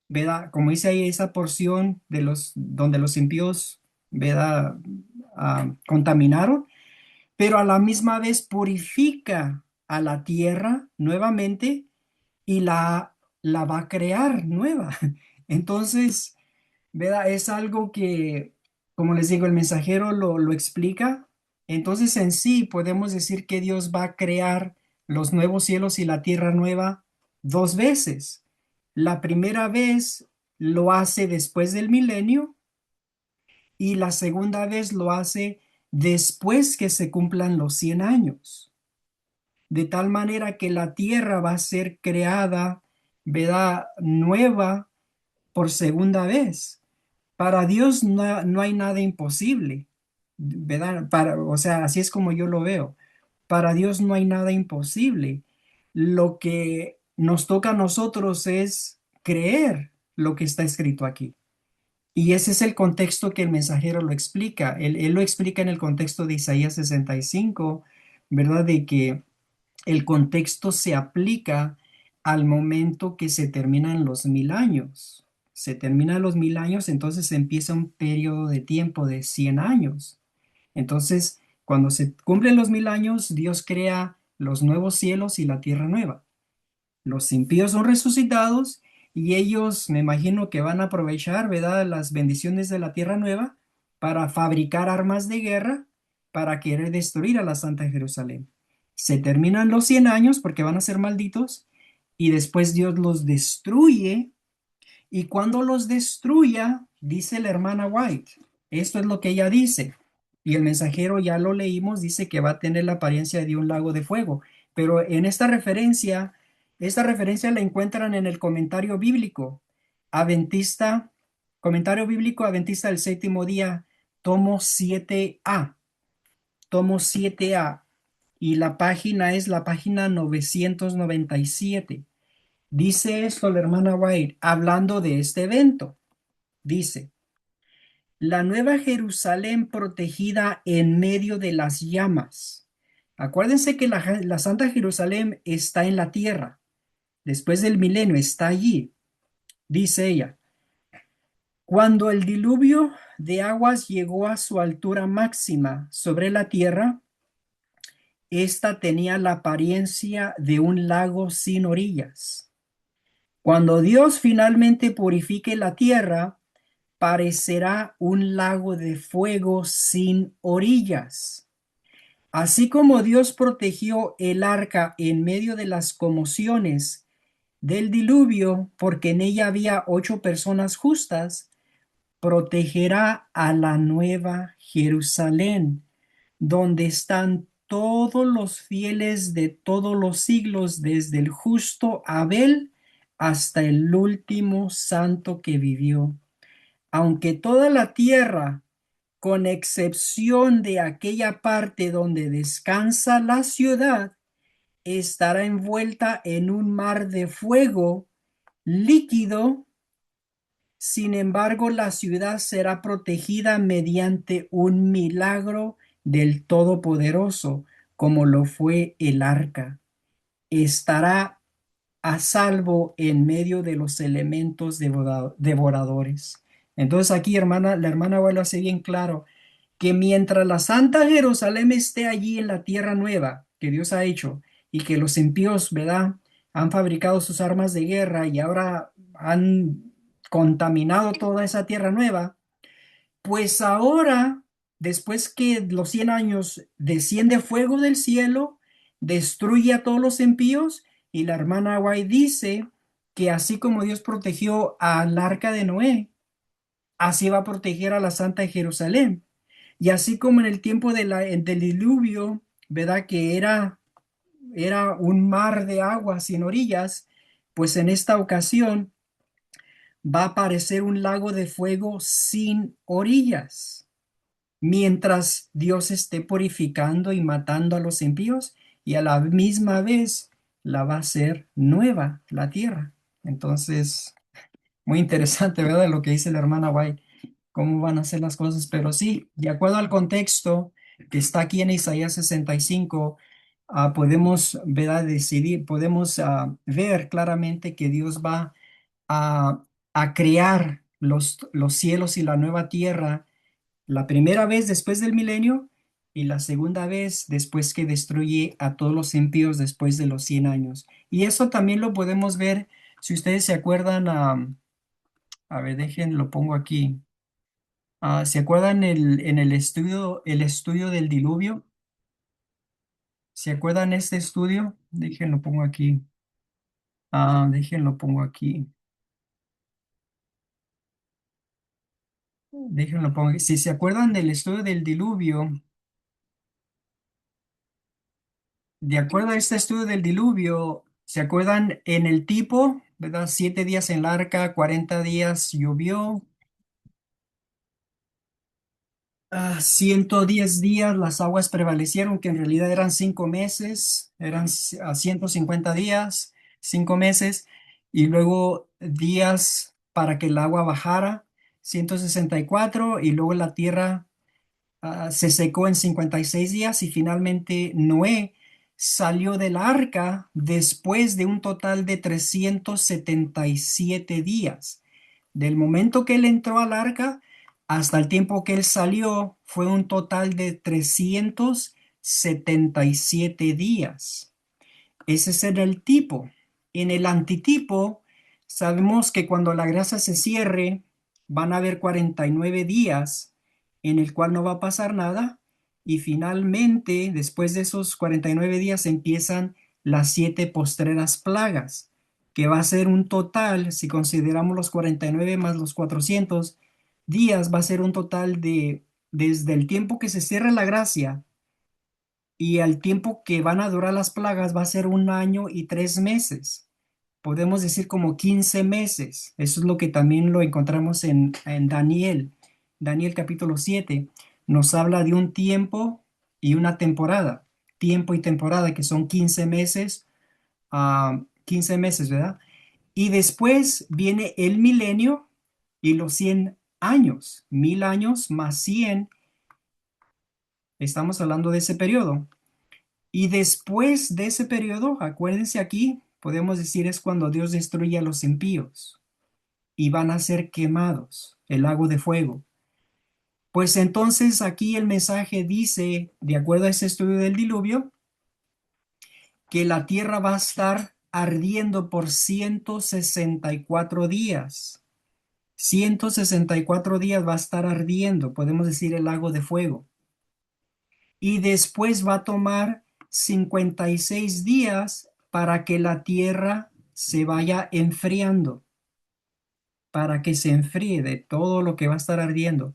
¿verdad? Como dice ahí esa porción de los donde los impíos, ¿verdad? Contaminaron, pero a la misma vez purifica a la tierra nuevamente y la va a crear nueva. Entonces, ¿verdad? Es algo que, como les digo, el mensajero lo explica. Entonces, en sí, podemos decir que Dios va a crear los nuevos cielos y la tierra nueva dos veces. La primera vez lo hace después del milenio y la segunda vez lo hace después que se cumplan los 100 años. De tal manera que la tierra va a ser creada, ¿verdad? Nueva por segunda vez. Para Dios no hay nada imposible, ¿verdad? O sea, así es como yo lo veo. Para Dios no hay nada imposible. Lo que nos toca a nosotros es creer lo que está escrito aquí. Y ese es el contexto que el mensajero lo explica. Él lo explica en el contexto de Isaías 65, ¿verdad? De que el contexto se aplica al momento que se terminan los 1000 años. Se terminan los 1000 años, entonces empieza un periodo de tiempo de 100 años. Entonces, cuando se cumplen los 1000 años, Dios crea los nuevos cielos y la tierra nueva. Los impíos son resucitados y ellos, me imagino que van a aprovechar, ¿verdad?, las bendiciones de la tierra nueva para fabricar armas de guerra para querer destruir a la Santa Jerusalén. Se terminan los 100 años porque van a ser malditos y después Dios los destruye, y cuando los destruya, dice la hermana White, esto es lo que ella dice, y el mensajero ya lo leímos, dice que va a tener la apariencia de un lago de fuego, pero en esta referencia la encuentran en el comentario bíblico adventista, comentario bíblico adventista del séptimo día, tomo 7a, tomo 7a, y la página es la página 997. Dice esto la hermana White, hablando de este evento. Dice, la nueva Jerusalén protegida en medio de las llamas. Acuérdense que la Santa Jerusalén está en la tierra. Después del milenio está allí. Dice ella, cuando el diluvio de aguas llegó a su altura máxima sobre la tierra, esta tenía la apariencia de un lago sin orillas. Cuando Dios finalmente purifique la tierra, parecerá un lago de fuego sin orillas. Así como Dios protegió el arca en medio de las conmociones del diluvio, porque en ella había 8 personas justas, protegerá a la nueva Jerusalén, donde están todos los fieles de todos los siglos, desde el justo Abel hasta el último santo que vivió. Aunque toda la tierra con excepción de aquella parte donde descansa la ciudad, estará envuelta en un mar de fuego líquido. Sin embargo, la ciudad será protegida mediante un milagro del Todopoderoso, como lo fue el arca. Estará a salvo en medio de los elementos devoradores. Entonces aquí, hermana, la hermana Abuelo hace bien claro que mientras la Santa Jerusalén esté allí en la tierra nueva que Dios ha hecho y que los impíos, ¿verdad?, han fabricado sus armas de guerra y ahora han contaminado toda esa tierra nueva, pues ahora, después que los 100 años desciende fuego del cielo, destruye a todos los impíos, y la hermana White dice que así como Dios protegió al arca de Noé, así va a proteger a la Santa Jerusalén. Y así como en el tiempo del diluvio, ¿verdad? Que era un mar de agua sin orillas, pues en esta ocasión va a aparecer un lago de fuego sin orillas, mientras Dios esté purificando y matando a los impíos, y a la misma vez la va a hacer nueva la tierra. Entonces, muy interesante, ¿verdad? Lo que dice la hermana White, cómo van a ser las cosas, pero sí, de acuerdo al contexto que está aquí en Isaías 65, podemos, ¿verdad?, decidir, podemos ver claramente que Dios va a crear los cielos y la nueva tierra la primera vez después del milenio y la segunda vez después que destruye a todos los impíos después de los 100 años. Y eso también lo podemos ver, si ustedes se acuerdan, a ver, dejen, lo pongo aquí. ¿Se acuerdan en el estudio del diluvio? ¿Se acuerdan este estudio? Déjenlo, pongo aquí. Déjenlo, pongo aquí. Déjenlo, pongo aquí. Si se acuerdan del estudio del diluvio, de acuerdo a este estudio del diluvio, ¿se acuerdan en el tipo, verdad? 7 días en el arca, 40 días llovió, 110 días las aguas prevalecieron, que en realidad eran 5 meses, eran 150 días, 5 meses, y luego días para que el agua bajara, 164, y luego la tierra se secó en 56 días, y finalmente Noé salió del arca después de un total de 377 días. Del momento que él entró al arca hasta el tiempo que él salió fue un total de 377 días. Ese será el tipo. En el antitipo, sabemos que cuando la grasa se cierre, van a haber 49 días en el cual no va a pasar nada. Y finalmente, después de esos 49 días, empiezan las 7 postreras plagas, que va a ser un total, si consideramos los 49 más los 400 días, va a ser un total de, desde el tiempo que se cierra la gracia y al tiempo que van a durar las plagas va a ser 1 año y 3 meses. Podemos decir como 15 meses. Eso es lo que también lo encontramos en Daniel. Daniel capítulo 7 nos habla de un tiempo y una temporada. Tiempo y temporada, que son 15 meses, 15 meses, ¿verdad? Y después viene el milenio y los 100 años. 1000 años más 100. Estamos hablando de ese periodo. Y después de ese periodo, acuérdense aquí, podemos decir es cuando Dios destruye a los impíos y van a ser quemados, el lago de fuego. Pues entonces aquí el mensaje dice, de acuerdo a ese estudio del diluvio, que la tierra va a estar ardiendo por 164 días. 164 días va a estar ardiendo, podemos decir el lago de fuego. Y después va a tomar 56 días para que la tierra se vaya enfriando, para que se enfríe de todo lo que va a estar ardiendo.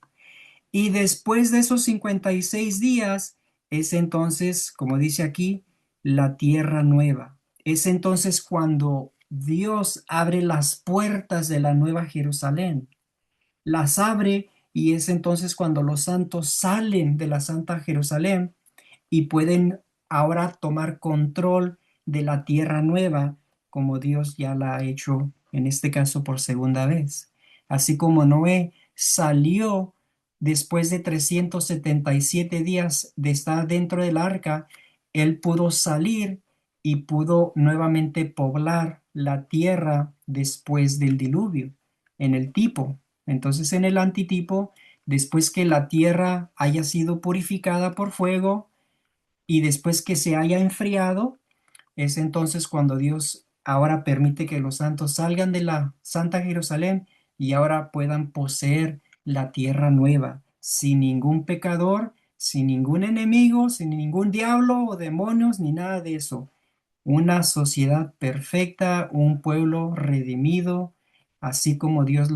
Y después de esos 56 días es entonces, como dice aquí, la tierra nueva. Es entonces cuando Dios abre las puertas de la nueva Jerusalén. Las abre y es entonces cuando los santos salen de la Santa Jerusalén y pueden ahora tomar control de la tierra nueva, como Dios ya la ha hecho en este caso por segunda vez. Así como Noé salió después de 377 días de estar dentro del arca, él pudo salir y pudo nuevamente poblar la tierra después del diluvio, en el tipo. Entonces, en el antitipo, después que la tierra haya sido purificada por fuego, y después que se haya enfriado, es entonces cuando Dios ahora permite que los santos salgan de la Santa Jerusalén y ahora puedan poseer la tierra nueva, sin ningún pecador, sin ningún enemigo, sin ningún diablo o demonios, ni nada de eso. Una sociedad perfecta, un pueblo redimido, así como Dios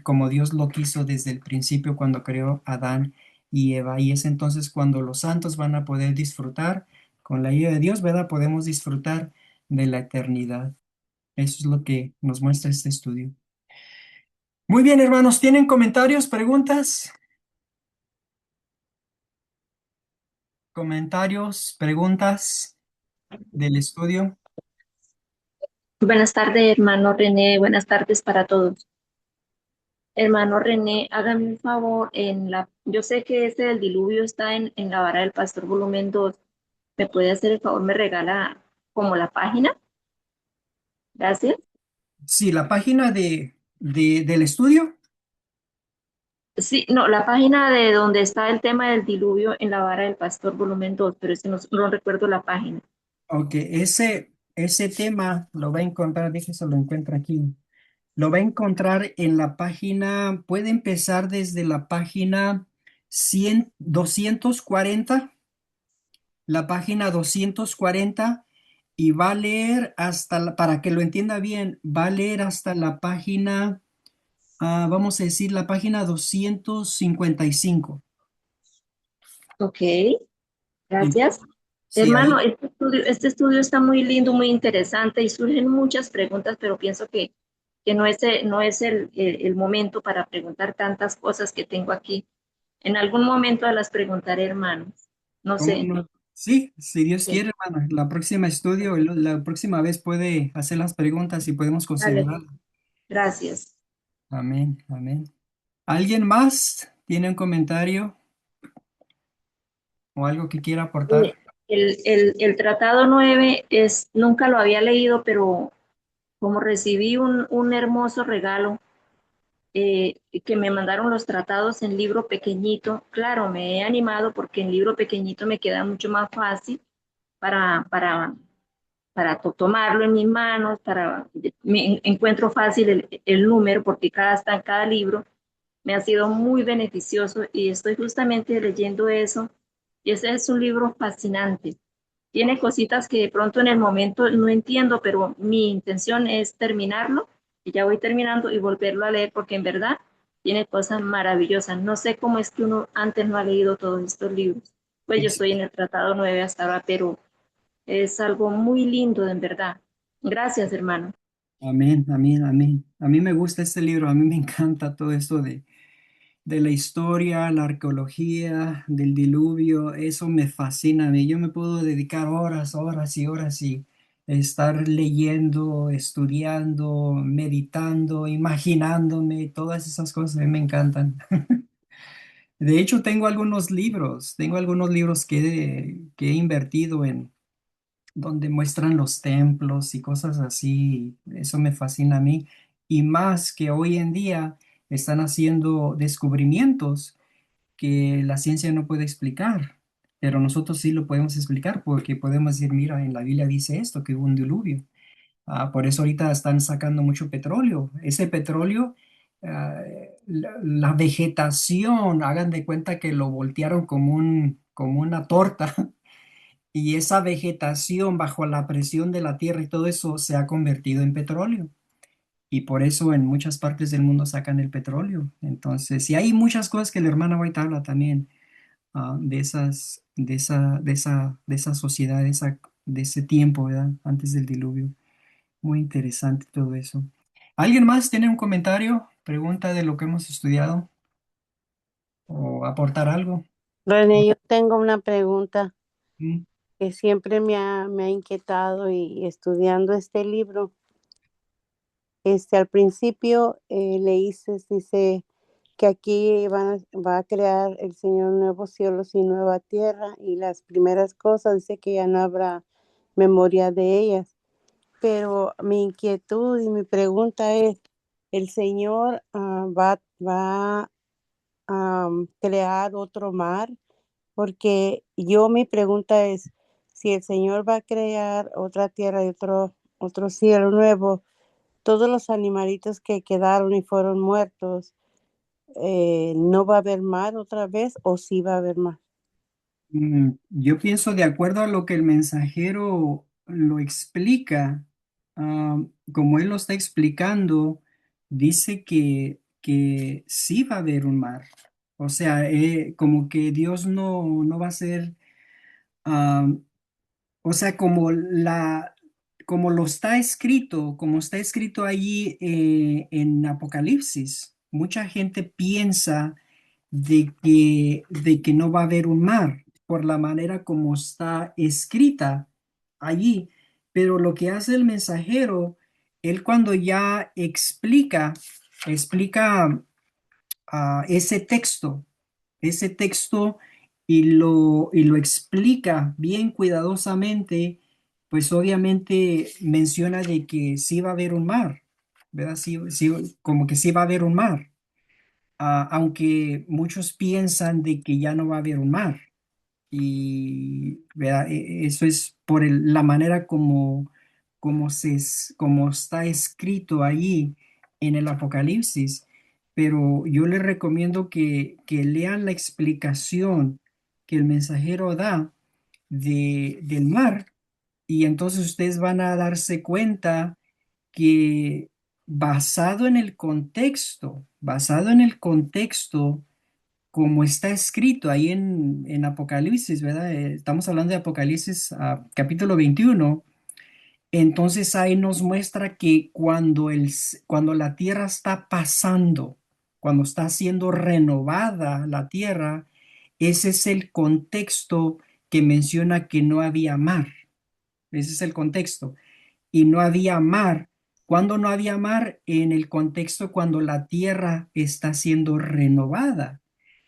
como Dios lo quiso desde el principio cuando creó a Adán y Eva. Y es entonces cuando los santos van a poder disfrutar, con la ayuda de Dios, ¿verdad? Podemos disfrutar de la eternidad. Eso es lo que nos muestra este estudio. Muy bien, hermanos, ¿tienen comentarios, preguntas? Comentarios, preguntas del estudio. Buenas tardes, hermano René. Buenas tardes para todos. Hermano René, hágame un favor. Yo sé que ese del diluvio está en la vara del pastor volumen 2. ¿Me puede hacer el favor? ¿Me regala como la página? Gracias. Sí, la página del estudio. Sí, no, la página de donde está el tema del diluvio en la vara del pastor volumen 2, pero ese no recuerdo la página. Ok, ese tema lo va a encontrar, déjese lo encuentra aquí. Lo va a encontrar en la página, puede empezar desde la página 240, la página 240, y va a leer para que lo entienda bien, va a leer hasta la página, vamos a decir, la página 255. Ok, Y- gracias. Sí, Hermano, ahí. este estudio está muy lindo, muy interesante y surgen muchas preguntas, pero pienso que no es el momento para preguntar tantas cosas que tengo aquí. En algún momento las preguntaré, hermanos. No ¿Cómo sé. no? Sí, si Dios Sí, quiere, hermano, la próxima estudio, la próxima vez puede hacer las preguntas y podemos dale, considerar. gracias. Amén, amén. ¿Alguien más tiene un comentario o algo que quiera Eh, aportar? el Tratado 9 nunca lo había leído, pero como recibí un hermoso regalo, que me mandaron los tratados en libro pequeñito, claro, me he animado porque en libro pequeñito me queda mucho más fácil para, para, para tomarlo en mis manos, encuentro fácil el número porque está en cada libro. Me ha sido muy beneficioso y estoy justamente leyendo eso. Y ese es un libro fascinante. Tiene cositas que de pronto en el momento no entiendo, pero mi intención es terminarlo y ya voy terminando y volverlo a leer porque en verdad tiene cosas maravillosas. No sé cómo es que uno antes no ha leído todos estos libros. Pues yo Ex- estoy en el Tratado 9 hasta ahora, pero es algo muy lindo, en verdad. Gracias, hermano. Amén, amén, amén. A mí me gusta este libro, a mí me encanta todo esto de la historia, la arqueología, del diluvio, eso me fascina a mí. Yo me puedo dedicar horas, horas y horas y estar leyendo, estudiando, meditando, imaginándome, todas esas cosas a mí me encantan. De hecho, tengo algunos libros que he invertido en donde muestran los templos y cosas así. Eso me fascina a mí. Y más que hoy en día están haciendo descubrimientos que la ciencia no puede explicar, pero nosotros sí lo podemos explicar porque podemos decir, mira, en la Biblia dice esto, que hubo un diluvio. Por eso ahorita están sacando mucho petróleo. Ese petróleo, la vegetación, hagan de cuenta que lo voltearon como una torta y esa vegetación bajo la presión de la tierra y todo eso se ha convertido en petróleo. Y por eso en muchas partes del mundo sacan el petróleo. Entonces, y hay muchas cosas que la hermana White habla también, de esa sociedad, de ese tiempo, ¿verdad? Antes del diluvio. Muy interesante todo eso. ¿Alguien más tiene un comentario, pregunta de lo que hemos estudiado? o aportar algo. René, yo tengo una pregunta Mm. que siempre me ha inquietado y estudiando este libro. Al principio leíste, dice que aquí va a crear el Señor nuevos cielos y nueva tierra, y las primeras cosas dice que ya no habrá memoria de ellas. Pero mi inquietud y mi pregunta es, ¿el Señor va a crear otro mar? Porque mi pregunta es, si el Señor va a crear otra tierra y otro cielo nuevo, todos los animalitos que quedaron y fueron muertos, ¿no va a haber mar otra vez o sí va a haber mar? Yo pienso de acuerdo a lo que el mensajero lo explica, como él lo está explicando, dice que sí va a haber un mar. O sea, como que Dios no va a ser, ah, o sea, como lo está escrito, como está escrito allí en Apocalipsis, mucha gente piensa de que no va a haber un mar por la manera como está escrita allí. Pero lo que hace el mensajero, él cuando ya explica ese texto y lo explica bien cuidadosamente, pues obviamente menciona de que sí va a haber un mar, ¿verdad? Sí, sí, como que sí va a haber un mar, aunque muchos piensan de que ya no va a haber un mar. Y ¿verdad? Eso es por la manera como está escrito allí en el Apocalipsis. Pero yo les recomiendo que lean la explicación que el mensajero da del mar, y entonces ustedes van a darse cuenta que basado en el contexto, como está escrito ahí en Apocalipsis, ¿verdad? Estamos hablando de Apocalipsis capítulo 21. Entonces ahí nos muestra que cuando la tierra está pasando, cuando está siendo renovada la tierra, ese es el contexto que menciona que no había mar. Ese es el contexto. Y no había mar. ¿Cuándo no había mar? En el contexto cuando la tierra está siendo renovada.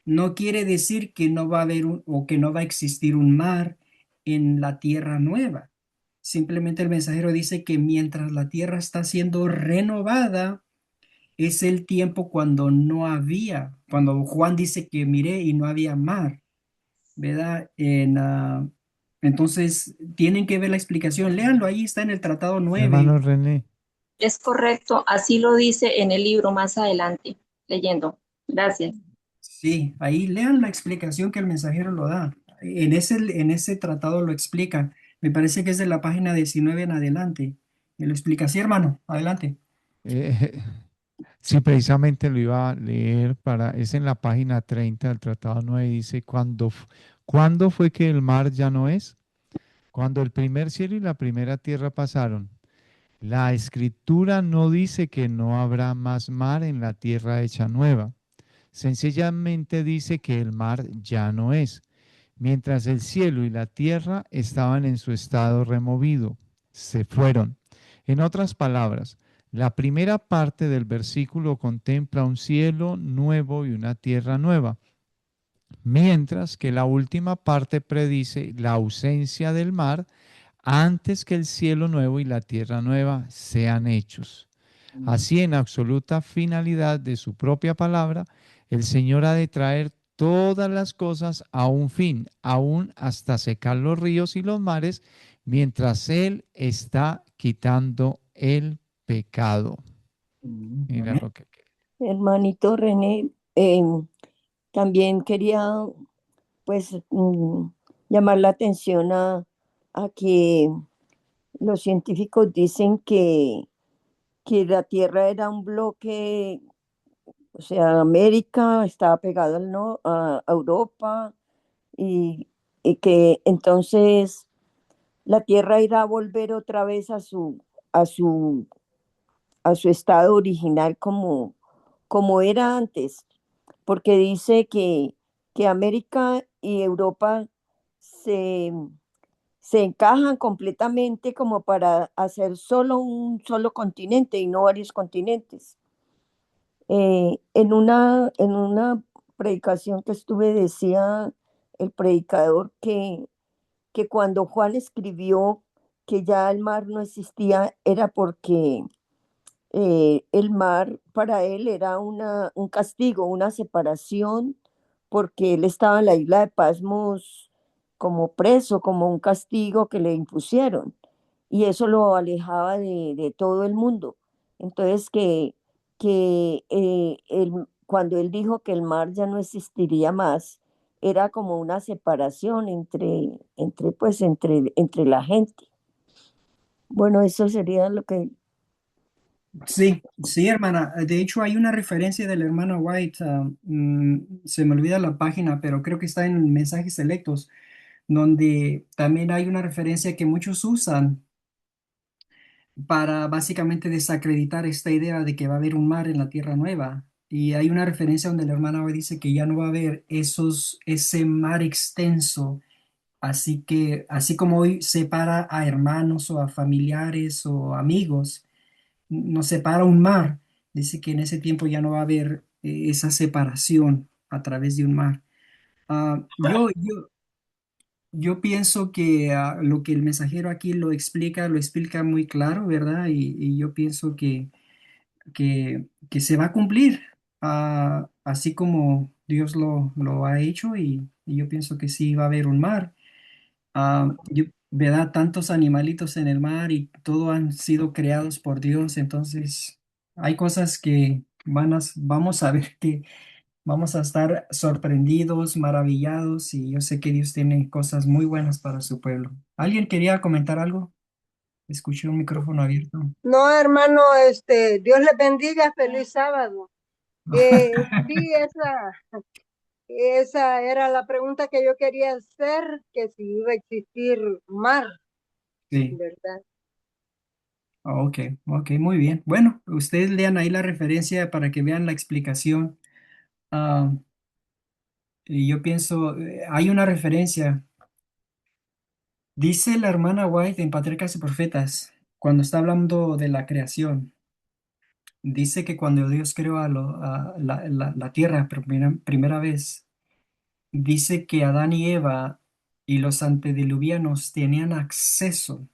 No quiere decir que no va a haber o que no va a existir un mar en la tierra nueva. Simplemente el mensajero dice que mientras la tierra está siendo renovada, es el tiempo cuando Juan dice que miré y no había mar, ¿verdad? Entonces, tienen que ver la explicación. Léanlo, ahí está en el Tratado 9. Hermano René, Es correcto, así lo dice en el libro más adelante, leyendo. Gracias. Sí, ahí lean la explicación que el mensajero lo da. En ese tratado lo explica. Me parece que es de la página 19 en adelante. Me lo explica. Sí, hermano, adelante. eh, sí, precisamente lo iba a leer es en la página 30 del Tratado 9, dice, ¿cuándo fue que el mar ya no es? Cuando el primer cielo y la primera tierra pasaron. La escritura no dice que no habrá más mar en la tierra hecha nueva. Sencillamente dice que el mar ya no es, mientras el cielo y la tierra estaban en su estado removido, se fueron. En otras palabras, la primera parte del versículo contempla un cielo nuevo y una tierra nueva, mientras que la última parte predice la ausencia del mar antes que el cielo nuevo y la tierra nueva sean hechos. Así, en absoluta finalidad de su propia palabra, el Señor ha de traer todas las cosas a un fin, aún hasta secar los ríos y los mares, mientras Él está quitando el pecado. Mira Amén. lo que... Hermanito René, también quería pues llamar la atención a que los científicos dicen que la Tierra era un bloque, o sea, América estaba pegado no, a Europa, y, y que entonces la Tierra irá a volver otra vez a su estado original como era antes. porque dice que América y Europa se, se encajan completamente como para hacer solo un solo continente y no varios continentes. En una predicación que estuve decía el predicador que cuando Juan escribió que ya el mar no existía era porque el mar para él era un castigo, una separación, porque él estaba en la isla de Pasmos como preso, como un castigo que le impusieron, y eso lo alejaba de todo el mundo. Entonces, cuando él dijo que el mar ya no existiría más, era como una separación entre la gente. Bueno, eso sería lo que... Sí, sí, hermana. De hecho, hay una referencia de la hermana White. Se me olvida la página, pero creo que está en Mensajes Selectos, donde también hay una referencia que muchos usan para básicamente desacreditar esta idea de que va a haber un mar en la Tierra Nueva. Y hay una referencia donde la hermana White dice que ya no va a haber ese mar extenso. Así que, así como hoy separa a hermanos o a familiares o amigos, nos separa un mar. Dice que en ese tiempo ya no va a haber esa separación a través de un mar. Yo pienso que lo que el mensajero aquí lo explica muy claro, ¿verdad? Y yo pienso que se va a cumplir, así como Dios lo ha hecho, y yo pienso que sí va a haber un mar. ¿Verdad? Tantos animalitos en el mar y todo han sido creados por Dios, entonces hay cosas que vamos a ver que vamos a estar sorprendidos, maravillados, y yo sé que Dios tiene cosas muy buenas para su pueblo. ¿Alguien quería comentar algo? Escuché un micrófono abierto. No, hermano, Dios les bendiga, feliz sábado. Sí, esa era la pregunta que yo quería hacer, que si iba a existir mar, Sí. ¿verdad? Ok, ok, muy bien. Bueno, ustedes lean ahí la referencia para que vean la explicación. Ah, y yo pienso, hay una referencia. Dice la hermana White en Patriarcas y Profetas, cuando está hablando de la creación, dice que cuando Dios creó la tierra por primera vez, dice que Adán y Eva y los antediluvianos tenían acceso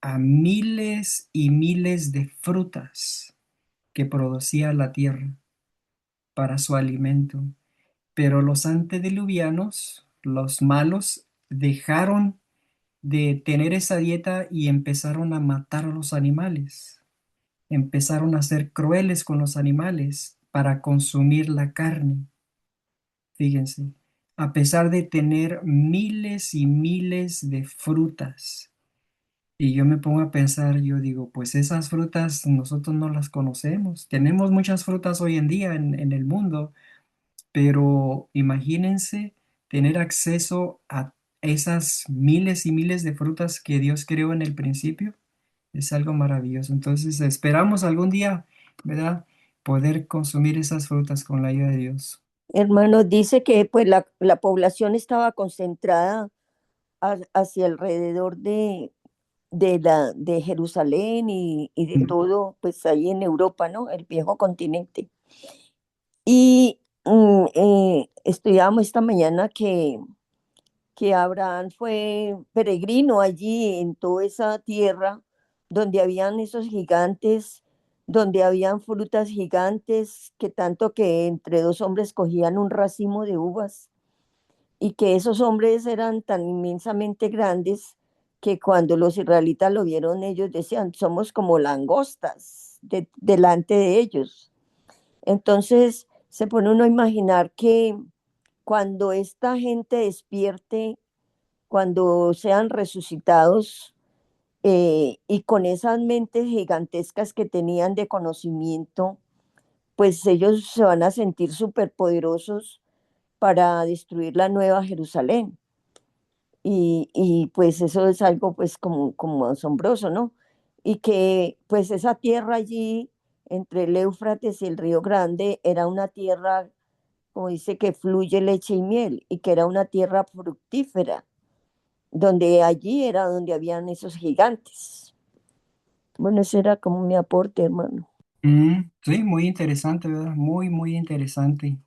a miles y miles de frutas que producía la tierra para su alimento. Pero los antediluvianos, los malos, dejaron de tener esa dieta y empezaron a matar a los animales. Empezaron a ser crueles con los animales para consumir la carne. Fíjense, a pesar de tener miles y miles de frutas. Y yo me pongo a pensar, yo digo, pues esas frutas nosotros no las conocemos. Tenemos muchas frutas hoy en día en el mundo, pero imagínense tener acceso a esas miles y miles de frutas que Dios creó en el principio. Es algo maravilloso. Entonces esperamos algún día, ¿verdad? Poder consumir esas frutas con la ayuda de Dios. Hermano, dice que pues la población estaba concentrada hacia alrededor de Jerusalén y de Mm. todo, pues ahí en Europa, ¿no? El viejo continente. Y estudiamos esta mañana que Abraham fue peregrino allí en toda esa tierra donde habían esos gigantes, donde habían frutas gigantes, que tanto que entre dos hombres cogían un racimo de uvas y que esos hombres eran tan inmensamente grandes que cuando los israelitas lo vieron ellos decían, somos como langostas delante de ellos. Entonces se pone uno a imaginar que cuando esta gente despierte, cuando sean resucitados y con esas mentes gigantescas que tenían de conocimiento, pues ellos se van a sentir superpoderosos para destruir la nueva Jerusalén. Y pues eso es algo pues como asombroso, ¿no? Y que pues esa tierra allí entre el Éufrates y el Río Grande era una tierra como dice, que fluye leche y miel, y que era una tierra fructífera, donde allí era donde habían esos gigantes. Bueno, ese era como mi aporte, hermano. Sí, muy interesante, ¿verdad? Muy, muy interesante.